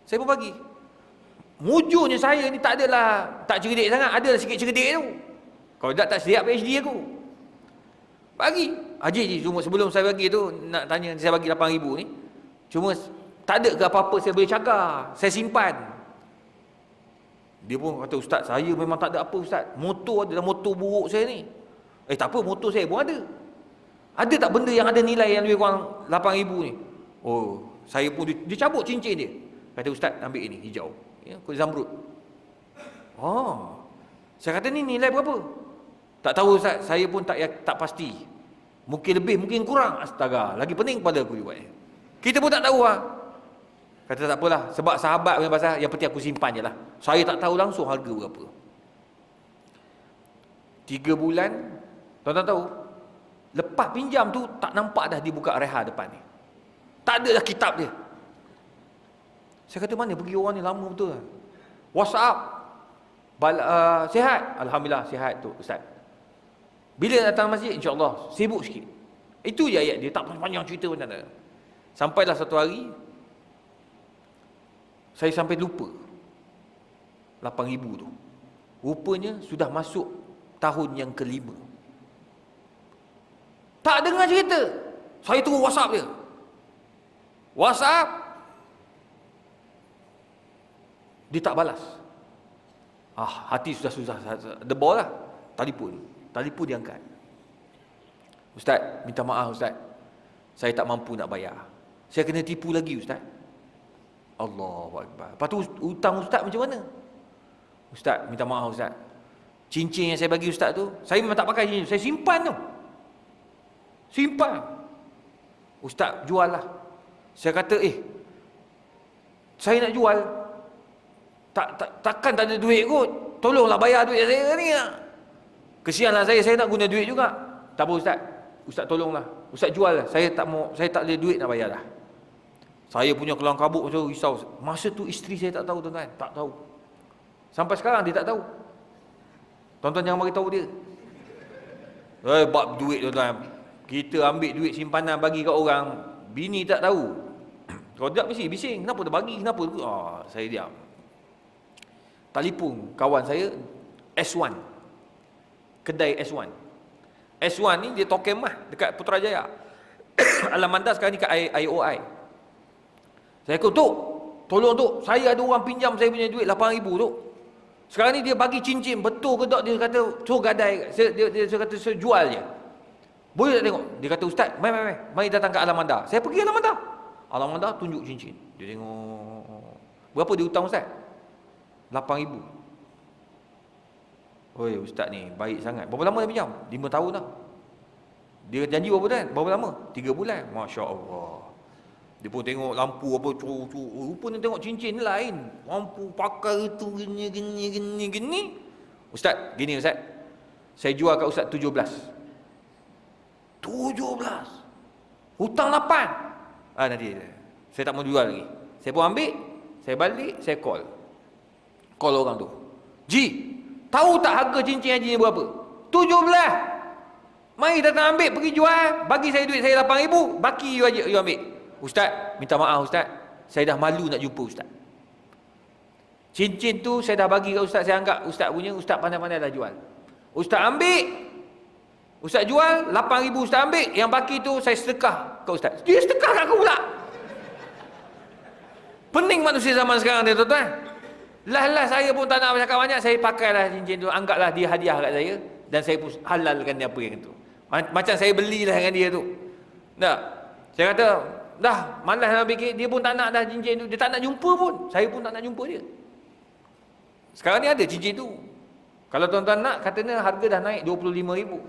Saya pun bagi. Mujurnya saya ni tak cerdik sangat, adalah sikit cerdik tu. Kalau tak siap PhD aku. Bagi. Haji, cuma sebelum saya bagi tu, nak tanya, saya bagi 8,000 ni. Cuma tak ada ke apa-apa saya boleh cakap. Saya simpan. Dia pun kata, Ustaz, saya memang tak ada apa Ustaz. Motor adalah motor buruk saya ni. Tak apa, motor saya pun ada. Ada tak benda yang ada nilai yang lebih kurang 8,000 ni? Saya pun, dia cabut cincin dia. Kata, Ustaz, ambil ini, hijau. Kulit zamrud. Saya kata, ni nilai berapa? Tak tahu Ustaz, saya pun tak pasti. Mungkin lebih, mungkin kurang. Astaga, lagi pening pada aku juga. Kita pun tak tahu lah. Kata tak apalah, sebab sahabat punya pasal, yang penting aku simpan je lah. Saya tak tahu langsung harga berapa. 3 bulan, tuan-tuan tahu, lepas pinjam tu, tak nampak dah dibuka reha depan ni. Tak ada dah kitab dia. Saya kata, mana pergi orang ni, lama betul lah. WhatsApp, sihat? Alhamdulillah, sihat tu Ustaz. Bila datang masjid, insyaAllah, sibuk sikit. Itu je ayat dia, tak panjang cerita pun tak ada. Sampailah satu hari, saya sampai lupa 8,000 tu. Rupanya sudah masuk tahun yang ke-5. Tak dengar cerita. Saya tunggu WhatsApp dia. WhatsApp, dia tak balas. Hati sudah debol lah. Telefon dia angkat. Ustaz, minta maaf Ustaz, saya tak mampu nak bayar. Saya kena tipu lagi Ustaz. Allahu Akbar. Lepas tu hutang Ustaz macam mana? Ustaz, minta maaf Ustaz, cincin yang saya bagi Ustaz tu, saya memang tak pakai cincin, saya simpan tu. Simpan. Ustaz, jual lah. Saya kata, saya nak jual, takkan tak ada duit kot. Tolonglah bayar duit saya ni lah. Kesianlah saya nak guna duit juga. Tak apa Ustaz, Ustaz tolonglah, Ustaz jual lah. Saya tak ada duit nak bayar dah. Saya punya kelang kabut macam risau. Masa tu isteri saya tak tahu tuan-tuan, tak tahu. Sampai sekarang dia tak tahu. Tuan-tuan jangan bagi tahu dia. Bab duit tuan-tuan, kita ambil duit simpanan bagi kat orang, bini tak tahu. Kalau tak mesti bising, kenapa dia bagi, kenapa? Saya diam. Telefon kawan saya S1, kedai S1. S1 ni dia tokemah dekat Putrajaya. Alamanda sekarang ni kat IOI. Saya kata, "Tok, tolong Tok, saya ada orang pinjam saya punya duit 8,000 Tok. Sekarang ni dia bagi cincin, betul ke tak?" Dia kata, "So gadai." Dia kata, "Saya jual je." "Boleh tak tengok?" Dia kata, "Ustaz, mari datang ke Alamanda." Saya pergi Alamanda. Alamanda tunjuk cincin. Dia tengok. "Berapa dia hutang Ustaz?" 8,000. "Oi, Ustaz ni baik sangat. Berapa lama dia pinjam?" 5 tahun dah. Dia janji berapa lama? 3 bulan. Masya Allah. Dia pun tengok lampu apa, rupanya tengok cincin lain. Lampu pakai itu gini. "Ustaz, gini Ustaz. Saya jual kat Ustaz 17. 17. Hutang 8. Nanti saya tak mau jual lagi." Saya pun ambil, saya balik, saya call orang tu. "Ji, tahu tak harga cincin haji ni berapa?" 17. "Mari datang ambil, pergi jual. Bagi saya duit saya 8,000. Baki you ambil." "Ustaz, minta maaf Ustaz. Saya dah malu nak jumpa Ustaz. Cincin tu saya dah bagi kat Ustaz. Saya anggap Ustaz punya. Ustaz pandai-pandai dah jual. Ustaz ambil. Ustaz jual 8,000 Ustaz ambil. Yang baki tu saya sedekah kat Ustaz." Dia sedekah kat aku pula. Pening manusia zaman sekarang dia, tuan-tuan. Lah saya pun tak nak bercakap banyak. Saya pakailah cincin tu. Anggaplah dia hadiah kat saya. Dan saya pun halalkan dia apa yang itu. Macam saya belilah dengan dia tu. Tak. Saya kata, dah malas nak fikir. Dia pun tak nak dah cincin tu. Dia tak nak jumpa pun. Saya pun tak nak jumpa dia. Sekarang ni ada cincin tu. Kalau tuan-tuan nak, katanya harga dah naik 25,000.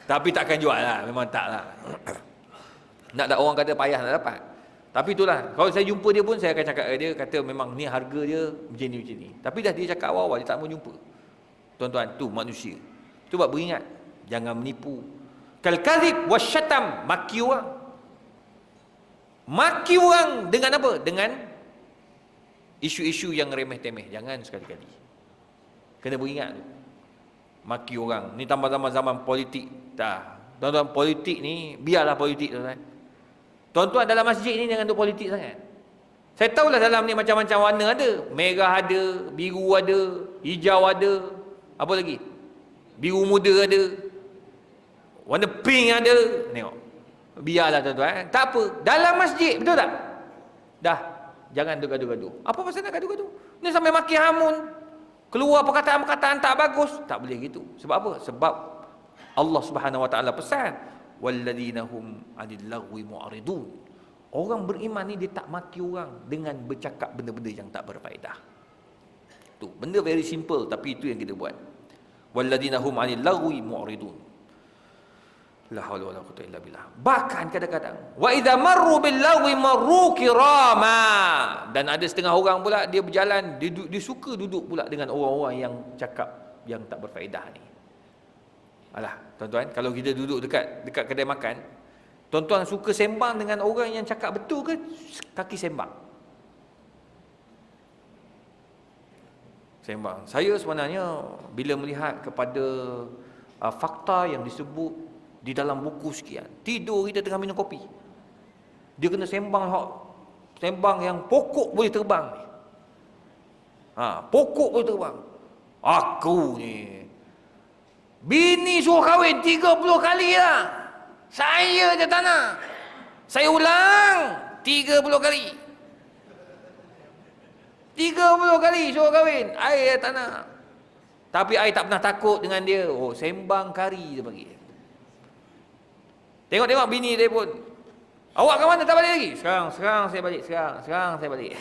Tapi takkan jual lah. Memang tak lah. Nak ada orang kata payah nak dapat. Tapi itulah, kalau saya jumpa dia pun saya akan cakap ke dia, kata memang ni harga dia macam ni. Tapi dah dia cakap awal-awal dia tak mau jumpa. Tuan-tuan, tu manusia. Cuba beringat, jangan menipu. Kal kadhib wasyatam, maki orang. Maki orang dengan apa? Dengan isu-isu yang remeh-temeh. Jangan sekali-kali. Kena beringat tu. Maki orang. Ni tambah-tambah zaman politik. Tak. Tuan-tuan, politik ni biarlah politik, tuan-tuan. Tuan-tuan, dalam masjid ni jangan duk politik sangat. Saya tahulah dalam ni macam-macam warna ada. Merah ada, biru ada, hijau ada. Apa lagi? Biru muda ada. Warna pink ada. Tengok. Biarlah tuan-tuan. Tak apa. Dalam masjid, betul tak? Dah. Jangan duk gaduh-gaduh. Apa pasal nak gaduh-gaduh? Ni sampai maki hamun. Keluar perkataan-perkataan tak bagus. Tak boleh gitu. Sebab apa? Sebab Allah Subhanahu Wa Taala pesan, walladzina hum 'anil lagwi mu'ridun. Orang beriman ni dia tak maki orang dengan bercakap benda-benda yang tak berfaedah. Tu, benda very simple tapi itu yang kita buat. Walladzina hum 'anil lagwi mu'ridun. La haula wala quwwata illa billah. Bahkan kadang-kadang wa idza marru bil lagwi marru kirama. Dan ada setengah orang pula dia berjalan, dia suka duduk pula dengan orang-orang yang cakap yang tak berfaedah ni. Alah, tuan-tuan, kalau kita duduk dekat kedai makan, tuan-tuan suka sembang dengan orang yang cakap betul ke kaki sembang? Sembang. Saya sebenarnya bila melihat kepada fakta yang disebut di dalam buku sekian, tidur kita tengah minum kopi. Dia kena sembang yang pokok boleh terbang. Pokok boleh terbang. Aku ni bini suruh kahwin 30 kali lah. Saya je tak nak. Saya ulang 30 kali. 30 kali suruh kahwin. I tak nak. Tapi I tak pernah takut dengan dia. Oh, sembang kari dia bagi. Tengok bini dia pun. "Awak ke mana? Tak balik lagi?" Sekarang saya balik. Sekarang saya balik.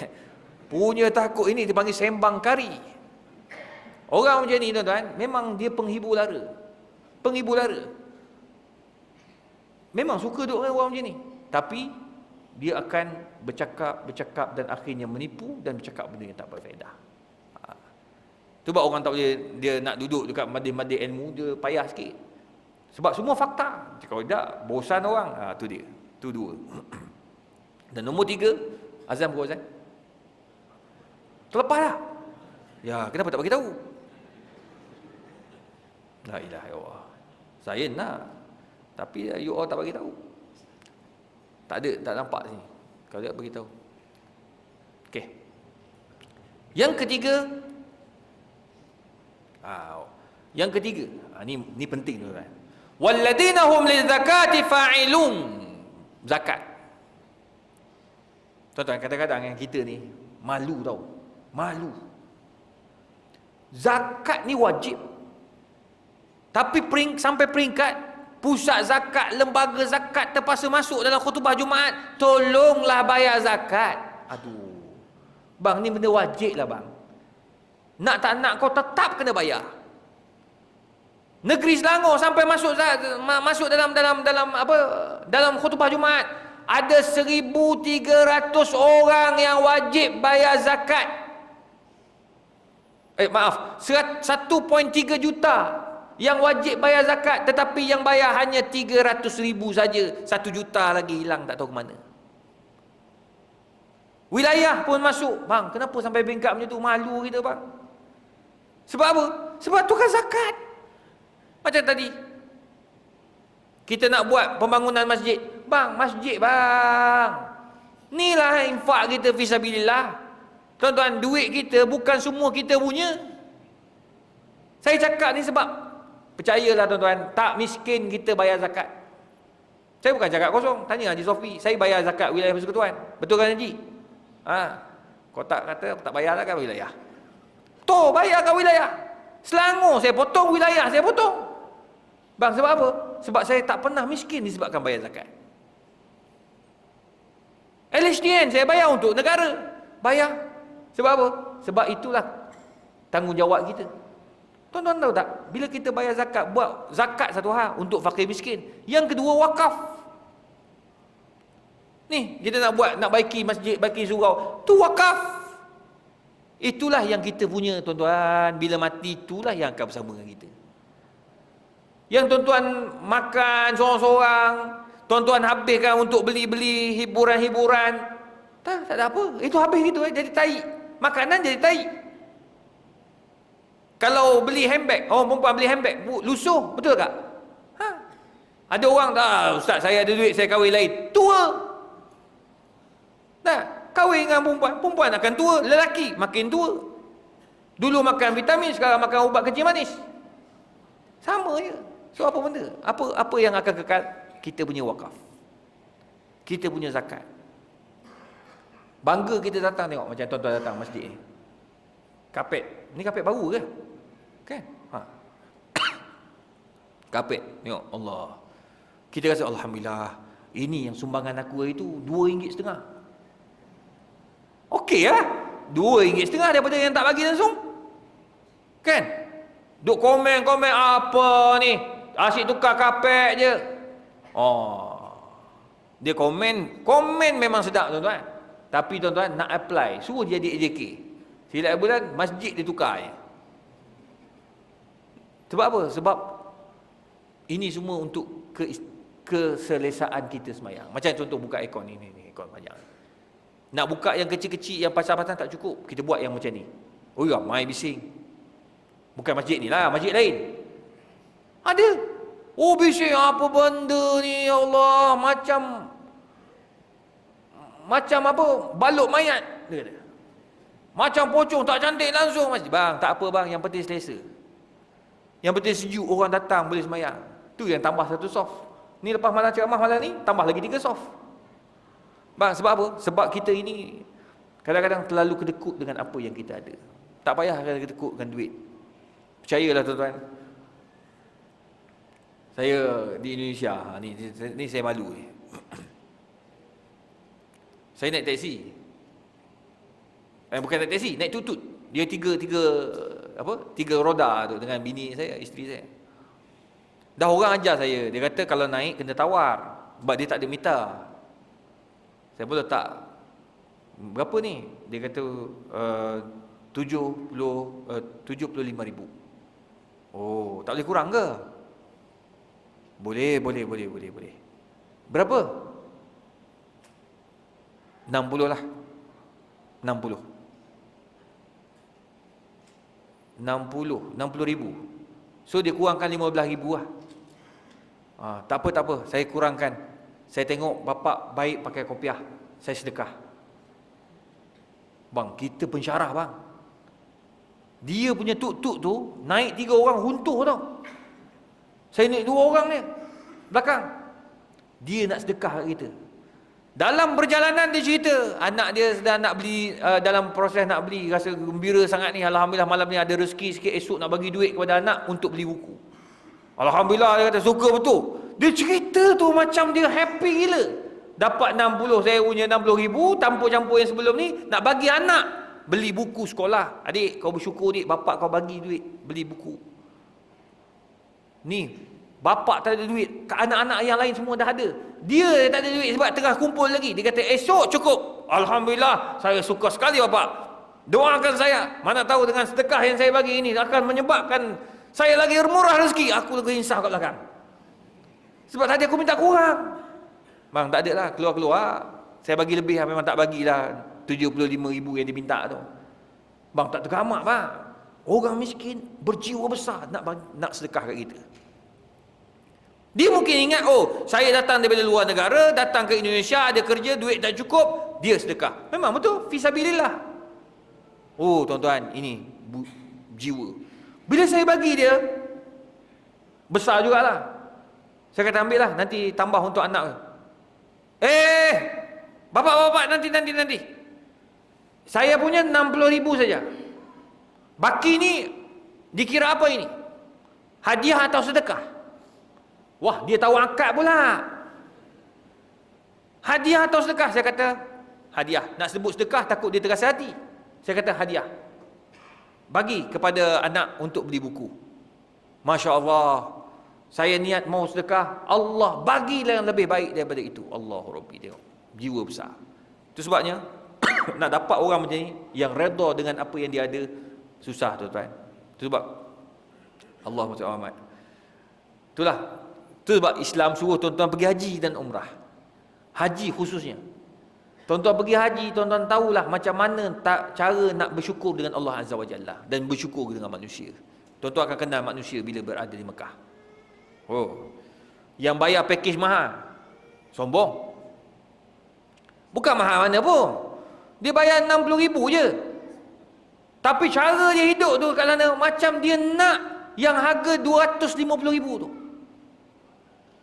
Punya takut ini dipanggil sembang kari. Orang macam ni, tuan-tuan, memang dia penghibur lara. Penghibur lara. Memang suka duduk dengan orang macam ni. Tapi dia akan bercakap dan akhirnya menipu dan bercakap benda yang tak berfaedah. Sebab orang tak boleh, dia nak duduk dekat majlis-majlis ilmu, dia payah sikit. Sebab semua fakta. Kalau tidak, bosan orang. Tu dia. Tu dua. Dan nombor 3, azan pukul azan. Terlepas dah. Ya, kenapa tak bagi tahu? La ilaha illallah. Saya nak. Tapi you all tak bagi tahu. Tak ada, tak nampak sini. Kalau tak bagi tahu. Okey. Yang ketiga, Yang ketiga, ni penting tuan-tuan. Walladzina hum lizakati fa'ilun. Zakat. Tuan-tuan, kadang-kadang yang kita ni malu tau. Malu. Zakat ni wajib. Tapi sampai peringkat pusat zakat, lembaga zakat terpaksa masuk dalam khutbah Jumaat, tolonglah bayar zakat. Aduh. Bang, ni benda wajib lah bang. Nak tak nak kau tetap kena bayar. Negeri Selangor sampai masuk dalam khutbah Jumaat, ada 1,300 orang yang wajib bayar zakat. 1.3 juta yang wajib bayar zakat, tetapi yang bayar hanya 300,000 saja. 1 juta lagi hilang tak tahu ke mana. Wilayah pun masuk. Bang, kenapa sampai bengkak macam tu? Malu kita bang. Sebab apa? Sebab tukar zakat. Macam tadi kita nak buat pembangunan masjid. Bang, masjid bang, inilah infak kita fisabilillah. Tuan-tuan, duit kita bukan semua kita punya. Saya cakap ni sebab percayalah tuan-tuan, tak miskin kita bayar zakat. Saya bukan cakap kosong. Tanya Haji Sofi, saya bayar zakat wilayah persekutuan. Betul kan Haji? Kau tak kata aku tak bayar zakat wilayah. Betul, bayar kat wilayah. Selangor saya potong, wilayah saya potong. Bang, sebab apa? Sebab saya tak pernah miskin disebabkan bayar zakat. LHDN saya bayar untuk negara. Bayar. Sebab apa? Sebab itulah tanggungjawab kita. Tuan-tuan tahu tak? Bila kita bayar zakat, buat zakat satu hal untuk fakir miskin. Yang kedua, wakaf. Ni, kita nak buat, nak baiki masjid, baiki surau. Tu wakaf. Itulah yang kita punya tuan-tuan. Bila mati, itulah yang akan bersama dengan kita. Yang tuan-tuan makan seorang-seorang, tuan-tuan habiskan untuk beli-beli hiburan-hiburan, tak ada apa. Itu habis gitu, jadi tai. Makanan jadi tai. Kalau beli handbag, perempuan beli handbag, lusuh, betul tak? Ada orang, ustaz saya ada duit, saya kahwin lain. Tua. Kahwin dengan perempuan akan tua, lelaki makin tua. Dulu makan vitamin, sekarang makan ubat kencing manis. Sama je. So apa benda? Apa yang akan kekal? Kita punya wakaf. Kita punya zakat. Bangga kita datang tengok macam tuan-tuan datang masjid ni. Kapet. Ni kapet baru ke? Kan? Kapet. Tengok Allah. Kita rasa alhamdulillah. Ini yang sumbangan aku itu RM2.5. Okey lah. RM2.5 daripada yang tak bagi langsung. Kan? Duk komen-komen apa ni? Asyik tukar kapet je. Dia komen memang sedap tuan-tuan. Tapi tuan-tuan nak apply, suruh dia jadi AJK. Silap bulan masjid dia tukar je. Sebab apa? Sebab ini semua untuk keselesaan kita semayang. Macam contoh buka aircon ni aircon panjang. Nak buka yang kecil-kecil, yang pasang-pasang tak cukup, kita buat yang macam ni. Oh ya, mai bising. Bukan masjid ni lah, masjid lain. Ada. Oh bising, apa benda ni ya Allah, macam apa, balut mayat. Dia kata. Macam pocong, tak cantik langsung masjid. Bang, tak apa bang, yang penting selesa. Yang penting sejuk, orang datang boleh semayang. Tu yang tambah satu soft. Ni lepas malam ceramah malam ni, tambah lagi 3 soft. Bang, sebab apa? Sebab kita ini kadang-kadang terlalu kedekut dengan apa yang kita ada. Tak payah kedekut dengan duit. Percayalah tuan-tuan. Saya di Indonesia, ni saya malu ni. Saya naik taksi. Bukan naik taksi, naik tutut. Dia tiga roda tu dengan bini saya, isteri saya. Dah orang ajar saya, dia kata kalau naik kena tawar sebab dia tak ada meter. Saya pun letak berapa ni? Dia kata 75,000. Oh, tak boleh kurang ke? Boleh. Berapa? 60 lah. 60,000. So dia kurangkan 15,000 lah. Tak apa, saya kurangkan. Saya tengok bapak baik pakai kopiah, saya sedekah. Bang, kita pensyarah bang. Dia punya tuk-tuk tu naik 3 orang runtuh tau. Saya naik 2 orang ni belakang. Dia nak sedekah kat kita. Dalam perjalanan dia cerita, anak dia sedang nak beli, dalam proses nak beli, rasa gembira sangat ni, alhamdulillah malam ni ada rezeki sikit, esok nak bagi duit kepada anak untuk beli buku. Alhamdulillah, dia kata suka betul. Dia cerita tu macam dia happy gila. Dapat 60, saya punya 60,000 campur-campur yang sebelum ni, nak bagi anak beli buku sekolah. Adik, kau bersyukur dik, bapak kau bagi duit beli buku. Ni, bapak tak ada duit, anak-anak yang lain semua dah ada. Dia tak ada duit sebab tengah kumpul lagi. Dia kata esok cukup. Alhamdulillah, saya suka sekali bapak. Doakan saya. Mana tahu dengan sedekah yang saya bagi ini akan menyebabkan saya lagi murah rezeki. Aku lagi insaf kat belakang. Sebab tadi aku minta kurang. Bang, tak ada lah, keluar-keluar. Saya bagi lebih, memang tak bagilah 75,000 yang diminta tu. Bang, tak tergamak bang. Orang miskin berjiwa besar nak sedekah kat kita. Dia mungkin ingat, oh, saya datang daripada luar negara, datang ke Indonesia, ada kerja, duit tak cukup, dia sedekah. Memang betul, fisabilillah. Oh, tuan-tuan, ini jiwa. Bila saya bagi dia, besar jugalah. Saya kata ambil lah, nanti tambah untuk anak. Bapak-bapak, nanti. Saya punya 60,000 saja. Baki ni, dikira apa ini? Hadiah atau sedekah? Wah, dia tahu akad pula. Hadiah atau sedekah? Saya kata hadiah. Nak sebut sedekah takut dia terasa hati. Saya kata hadiah. Bagi kepada anak untuk beli buku. Masya Allah, saya niat mau sedekah, Allah bagilah yang lebih baik daripada itu. Allah Rabbi, tengok, jiwa besar. Itu sebabnya nak dapat orang macam ni yang redha dengan apa yang dia ada, susah tuan-tuan. Itu sebab Allah SWT. Itulah. Itu sebab Islam suruh tuan-tuan pergi haji dan umrah. Haji khususnya. Tuan-tuan pergi haji, tuan-tuan tahulah macam mana cara nak bersyukur dengan Allah Azza wa Jalla dan bersyukur dengan manusia. Tuan-tuan akan kenal manusia bila berada di Mekah. Oh, yang bayar pakej mahal, sombong. Bukan mahal mana pun. Dia bayar 60,000 je. Tapi cara dia hidup tu kat sana macam dia nak yang harga 250,000 tu.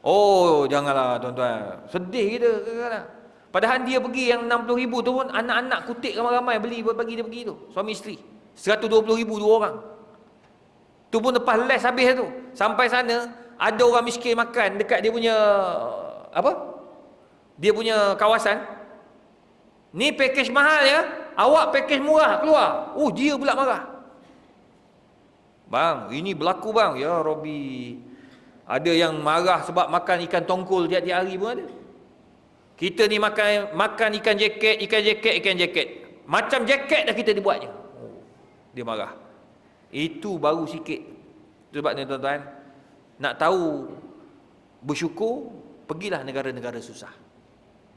Oh, janganlah tuan-tuan. Sedih kita kadang-kadang. Padahal dia pergi yang 60,000 tu pun anak-anak kutik ramai-ramai beli bagi dia pergi tu. Suami isteri. 120,000 dua orang. Tu pun lepas les habis tu. Sampai sana ada orang miskin makan dekat dia punya apa? Dia punya kawasan. Ni pakej mahal ya. Awak pakej murah keluar. Oh, dia pula marah. Bang, ini berlaku bang. Ya Rabbi. Ada yang marah sebab makan ikan tongkol tiap-tiap hari pun ada. Kita ni makan ikan jaket. Macam jaket dah kita dibuatnya. Oh, dia marah. Itu baru sikit. Sebabnya tuan-tuan, nak tahu bersyukur, pergilah negara-negara susah.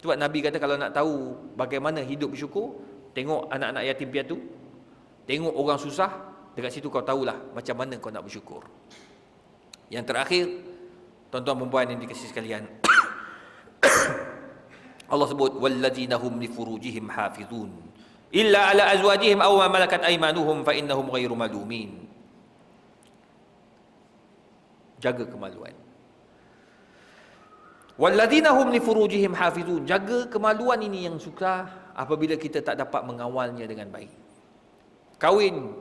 Sebab Nabi kata kalau nak tahu bagaimana hidup bersyukur, tengok anak-anak yatim piatu, tengok orang susah, dekat situ kau tahulah macam mana kau nak bersyukur. Yang terakhir, tuan-tuan perempuan yang dikasihi sekalian, Allah sebut walladzina hum li furujihim hafizun illa ala azwajihim aw ma malakat aymanuhum fa innahum ghairu malumin. Jaga kemaluan. Walladzina hum li furujihim hafizun. Jaga kemaluan ini yang suka apabila kita tak dapat mengawalnya dengan baik. Kahwin,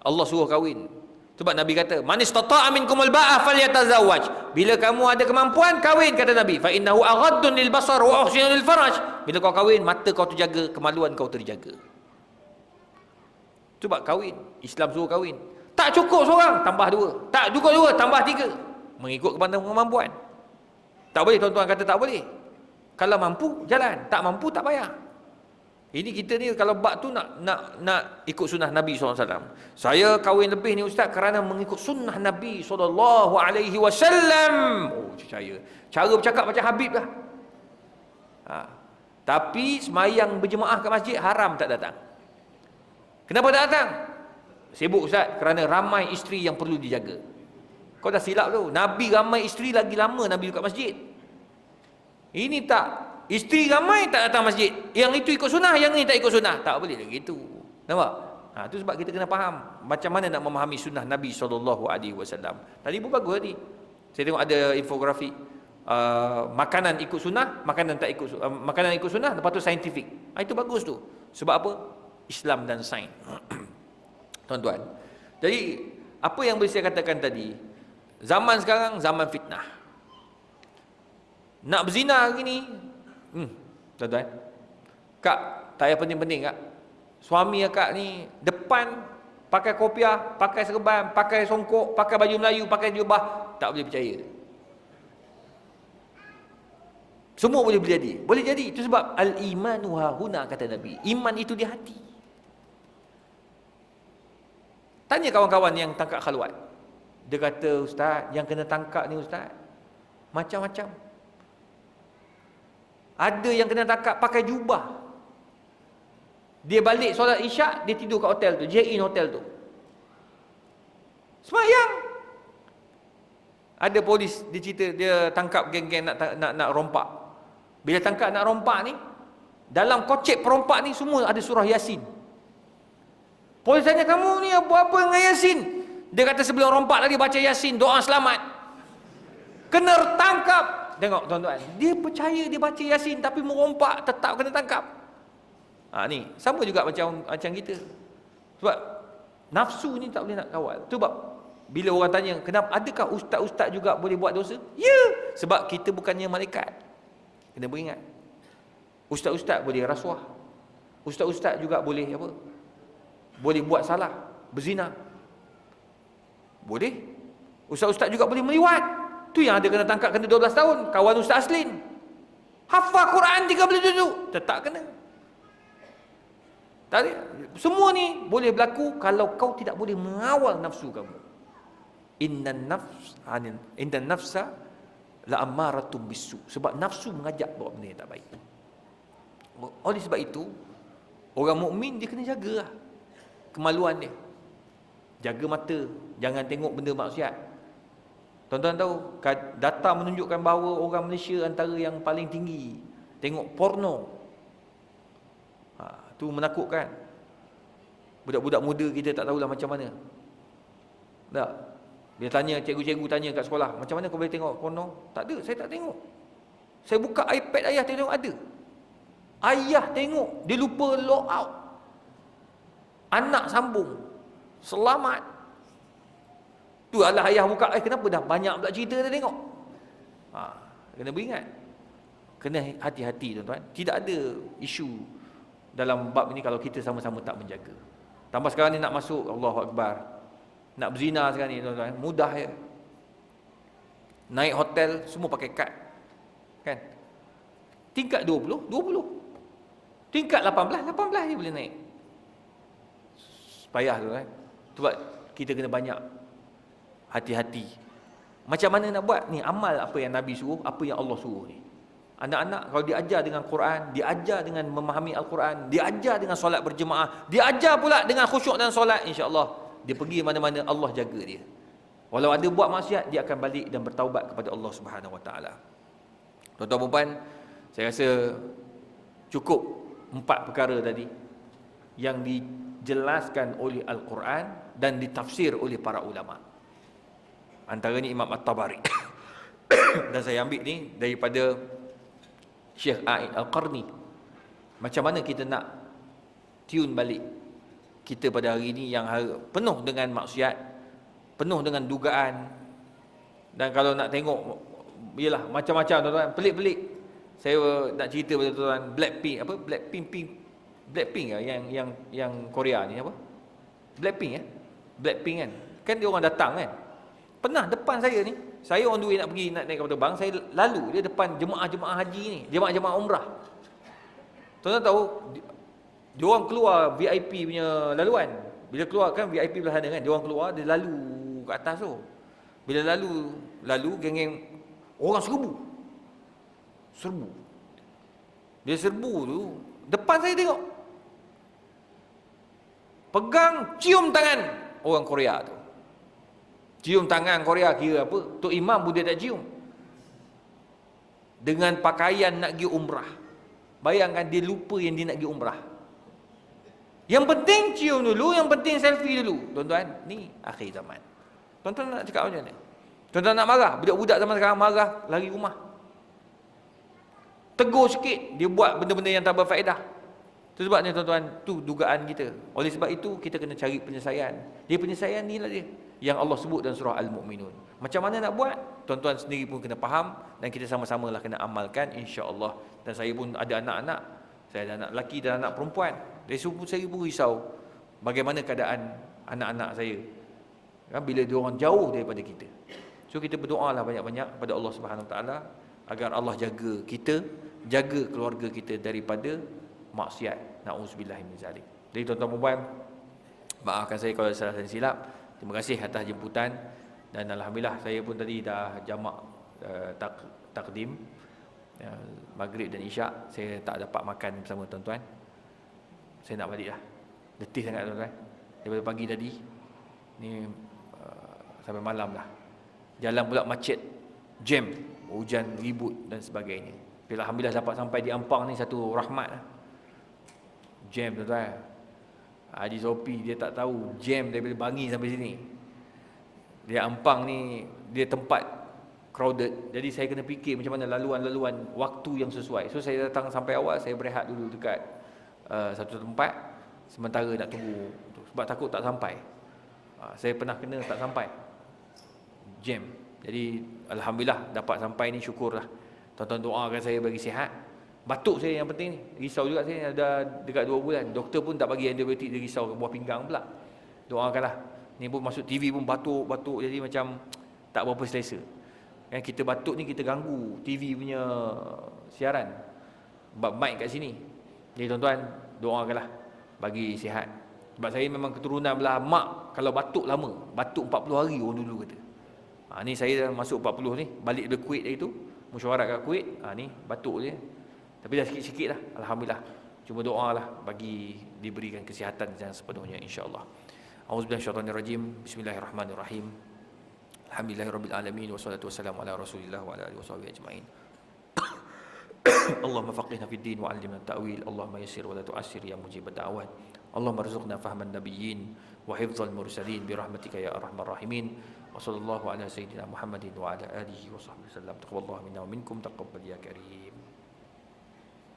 Allah suruh kahwin. Sebab Nabi kata, "Man istata'a minkumul ba'a falyatazawwaj." Bila kamu ada kemampuan, kahwin, kata Nabi. Fa innahu aghaddun lil basar wa ahsinun lil faraj. Bila kau kahwin, mata kau terjaga, kemaluan kau terjaga. Sebab kahwin, Islam suruh kahwin. Tak cukup seorang, tambah dua. Tak cukup dua, tambah tiga. Mengikut kepada kemampuan. Tak boleh tuan-tuan kata tak boleh. Kalau mampu, jalan. Tak mampu, tak payah. Ini kita ni kalau bab tu nak ikut sunnah Nabi SAW. Saya kahwin lebih ni ustaz kerana mengikut sunnah Nabi SAW. Oh, percaya. Cara bercakap macam Habib lah. Tapi semayang berjemaah ke masjid haram tak datang. Kenapa tak datang? Sibuk ustaz kerana ramai isteri yang perlu dijaga. Kau dah silap tu. Nabi ramai isteri lagi lama Nabi dekat masjid. Ini tak. Isteri ramai tak datang masjid. Yang itu ikut sunnah, yang ini tak ikut sunnah. Tak boleh lagi itu. Nampak? Itu sebab kita kena faham macam mana nak memahami sunnah Nabi SAW. Tadi pun bagus tadi. Saya tengok ada infografi. Makanan ikut sunnah, makanan tak ikut makanan ikut sunnah, lepas tu saintifik. Itu bagus tu. Sebab apa? Islam dan sains. Tuan-tuan. Jadi, apa yang boleh saya katakan tadi? Zaman sekarang, zaman fitnah. Nak berzina hari ni, tuan-tuan. Kak, tak payah penting-penting kak. Suami akak ni depan pakai kopiah, pakai serban, pakai songkok, pakai baju Melayu, pakai jubah, tak boleh percaya. Semua boleh jadi. Boleh jadi. Itu sebab al-imanu hahuna kata Nabi. Iman itu di hati. Tanya kawan-kawan yang tangkap khalwat. Dia kata, ustaz, yang kena tangkap ni ustaz, macam-macam. Ada yang kena tangkap pakai jubah. Dia balik solat isyak, dia tidur kat hotel tu, check-in hotel tu. Semayang. Ada polis, dia cerita, dia tangkap geng-geng nak rompak. Bila tangkap nak rompak ni, dalam kocek perompak ni semua ada surah Yasin. Polis tanya, kamu ni buat apa dengan Yasin? Dia kata sebelum rompak tadi baca Yasin, doa selamat. Kena tangkap. Tengok tuan-tuan, dia percaya dia baca Yasin tapi merompak tetap kena tangkap. Ni sama juga macam kita. Sebab nafsu ni tak boleh nak kawal. Sebab bila orang tanya, kenapa adakah ustaz-ustaz juga boleh buat dosa? Ya, sebab kita bukannya malaikat. Kena beringat. Ustaz-ustaz boleh rasuah. Ustaz-ustaz juga boleh apa? Boleh buat salah, berzina. Boleh. Ustaz-ustaz juga boleh meliwat. Tu yang ada kena tangkap, kena 12 tahun. Kawan Ustaz Aslin, hafal Quran 30 juzuk, tetap kena. Semua ni boleh berlaku kalau kau tidak boleh mengawal nafsu kamu. Innan nafsa la ammaratum bisu. Sebab nafsu mengajak buat benda yang tak baik. Oleh sebab itu, orang mukmin dia kena jagalah kemaluan dia. Jaga mata, jangan tengok benda maksiat. Tuan-tuan tahu, data menunjukkan bahawa orang Malaysia antara yang paling tinggi tengok porno. Tu menakutkan. Budak-budak muda kita tak tahulah macam mana. Tak. Dia tanya, cikgu-cikgu tanya kat sekolah, macam mana kau boleh tengok porno? Tak ada, saya tak tengok. Saya buka iPad ayah tengok, ada. Ayah tengok, dia lupa log out. Anak sambung. Selamat. Tu adalah ayah buka, kenapa dah banyak pula cerita dia tengok? Kena beringat. Kena hati-hati tuan-tuan. Tidak ada isu dalam bab ini kalau kita sama-sama tak menjaga. Tambah sekarang ni nak masuk, Allahu Akbar, nak berzina sekarang ni tuan-tuan, mudah je. Naik hotel semua pakai kad, kan? Tingkat 20, tingkat 18 je boleh naik. Payah tuan-tuan. Sebab kita kena banyak hati-hati. Macam mana nak buat ni? Amal apa yang Nabi suruh, apa yang Allah suruh ni. Anak-anak kalau diajar dengan Quran, diajar dengan memahami Al-Quran, diajar dengan solat berjemaah, diajar pula dengan khusyuk dan solat, insya-Allah dia pergi mana-mana Allah jaga dia. Walau ada buat maksiat, dia akan balik dan bertaubat kepada Allah Subhanahu Wa Taala. Tuan-tuan dan puan, saya rasa cukup 4 perkara tadi yang dijelaskan oleh Al-Quran dan ditafsir oleh para ulama. Antaranya Imam At-Tabari. Dan saya ambil ni daripada Syekh A'id Al-Qarni. Macam mana kita nak tune balik kita pada hari ini yang penuh dengan maksiat, penuh dengan dugaan. Dan kalau nak tengok, yalah macam-macam tuan-tuan, pelik-pelik. Saya nak cerita pada tuan-tuan, Blackpink yang Korea ni apa? Blackpink kan dia orang datang kan. Pernah depan saya ni, saya on the way nak pergi nak naik kapal terbang, saya lalu dia depan jemaah-jemaah haji ni, jemaah-jemaah umrah. Tuan-tuan tahu, dia orang keluar VIP punya laluan. Bila keluar kan VIP belah sana kan, dia orang keluar, dia lalu kat atas tu. Bila lalu geng-geng orang serbu. Dia serbu tu, depan saya tengok. Pegang, cium tangan orang Korea tu. Cium tangan Korea kira apa? Tok Imam boleh tak cium? Dengan pakaian nak pergi umrah. Bayangkan dia lupa yang dia nak pergi umrah. Yang penting cium dulu, yang penting selfie dulu. Tuan-tuan, ni akhir zaman. Tuan-tuan nak cakap macam mana? Tuan-tuan nak marah, budak-budak zaman sekarang marah, lari rumah. Tegur sikit, dia buat benda-benda yang tak berfaedah. Itu sebabnya tuan-tuan, tu dugaan kita. Oleh sebab itu, kita kena cari penyelesaian. Dia penyelesaian ni lah dia, yang Allah sebut dalam surah Al-Mu'minun. Macam mana nak buat? Tuan-tuan sendiri pun kena faham, dan kita sama-sama lah kena amalkan, insya-Allah. Dan saya pun ada anak-anak, saya ada anak lelaki dan anak perempuan. Saya pun risau bagaimana keadaan anak-anak saya, bila dia orang jauh daripada kita. So kita berdoalah banyak-banyak pada Allah Subhanahu Wa Taala agar Allah jaga kita, jaga keluarga kita daripada maksiat. Nauzubillah min zalik. Jadi tuan-tuan dan puan, maafkan saya kalau salah dan silap. Terima kasih atas jemputan, dan alhamdulillah saya pun tadi dah jamak takdim maghrib dan isyak. Saya tak dapat makan bersama tuan-tuan. Saya nak balik dah. Letih sangat tuan-tuan. Daripada pagi tadi ni sampai malam dah. Jalan pula macet, jam, hujan ribut dan sebagainya. Tapi alhamdulillah dapat sampai di Ampang ni satu rahmat lah. Jam tuan-tuan. Haji Sopi dia tak tahu jam daripada Bangi sampai sini. Dia Ampang ni dia tempat crowded. Jadi saya kena fikir macam mana laluan-laluan waktu yang sesuai. So saya datang sampai awal, saya berehat dulu dekat satu tempat sementara nak tunggu, sebab takut tak sampai. Saya pernah kena tak sampai jam. Jadi alhamdulillah dapat sampai ni, syukurlah. Tuan-tuan doakan saya bagi sihat. Batuk saya yang penting ni. Risau juga saya, ada dekat 2 bulan. Doktor pun tak bagi antibiotik, dia risau buah pinggang pula. Doakanlah. Ni pun masuk TV pun batuk-batuk, jadi macam tak berapa selesa. Kan kita batuk ni kita ganggu TV punya siaran. Mic kat sini. Jadi tuan-tuan doakanlah bagi sihat. Sebab saya memang keturunan belah mak, kalau batuk lama, batuk 40 hari orang dulu kata. Ni saya dah masuk 40 ni, balik dari Kuwait dari tu, mesyuarat kat Kuwait, ni batuk je. Tapi dah sikit-sikit lah, alhamdulillah. Cuma doalah bagi diberikan kesihatan yang sepenuhnya, insya-Allah. Auzubillahi minasyaitonirrajim. Bismillahirrahmanirrahim. Alhamdulillahirabbil alamin, wassalatu wassalamu ala Rasulillah wa ala alihi washabihi ajmain. Allahumma faqihna fid din wa 'allimna at-ta'wil. Allahumma yassir wa la tu'assir ya mujib ad-da'wat. Allahumma arzuqna fahman nabiyyin wa hifdzal mursalin bi rahmatika ya arhamar rahimin. Wa sallallahu ala sayyidina Muhammadin wa ala alihi wa sahbihi wasallam. Taqabbalallahu minna wa minkum, taqabbal ya karim.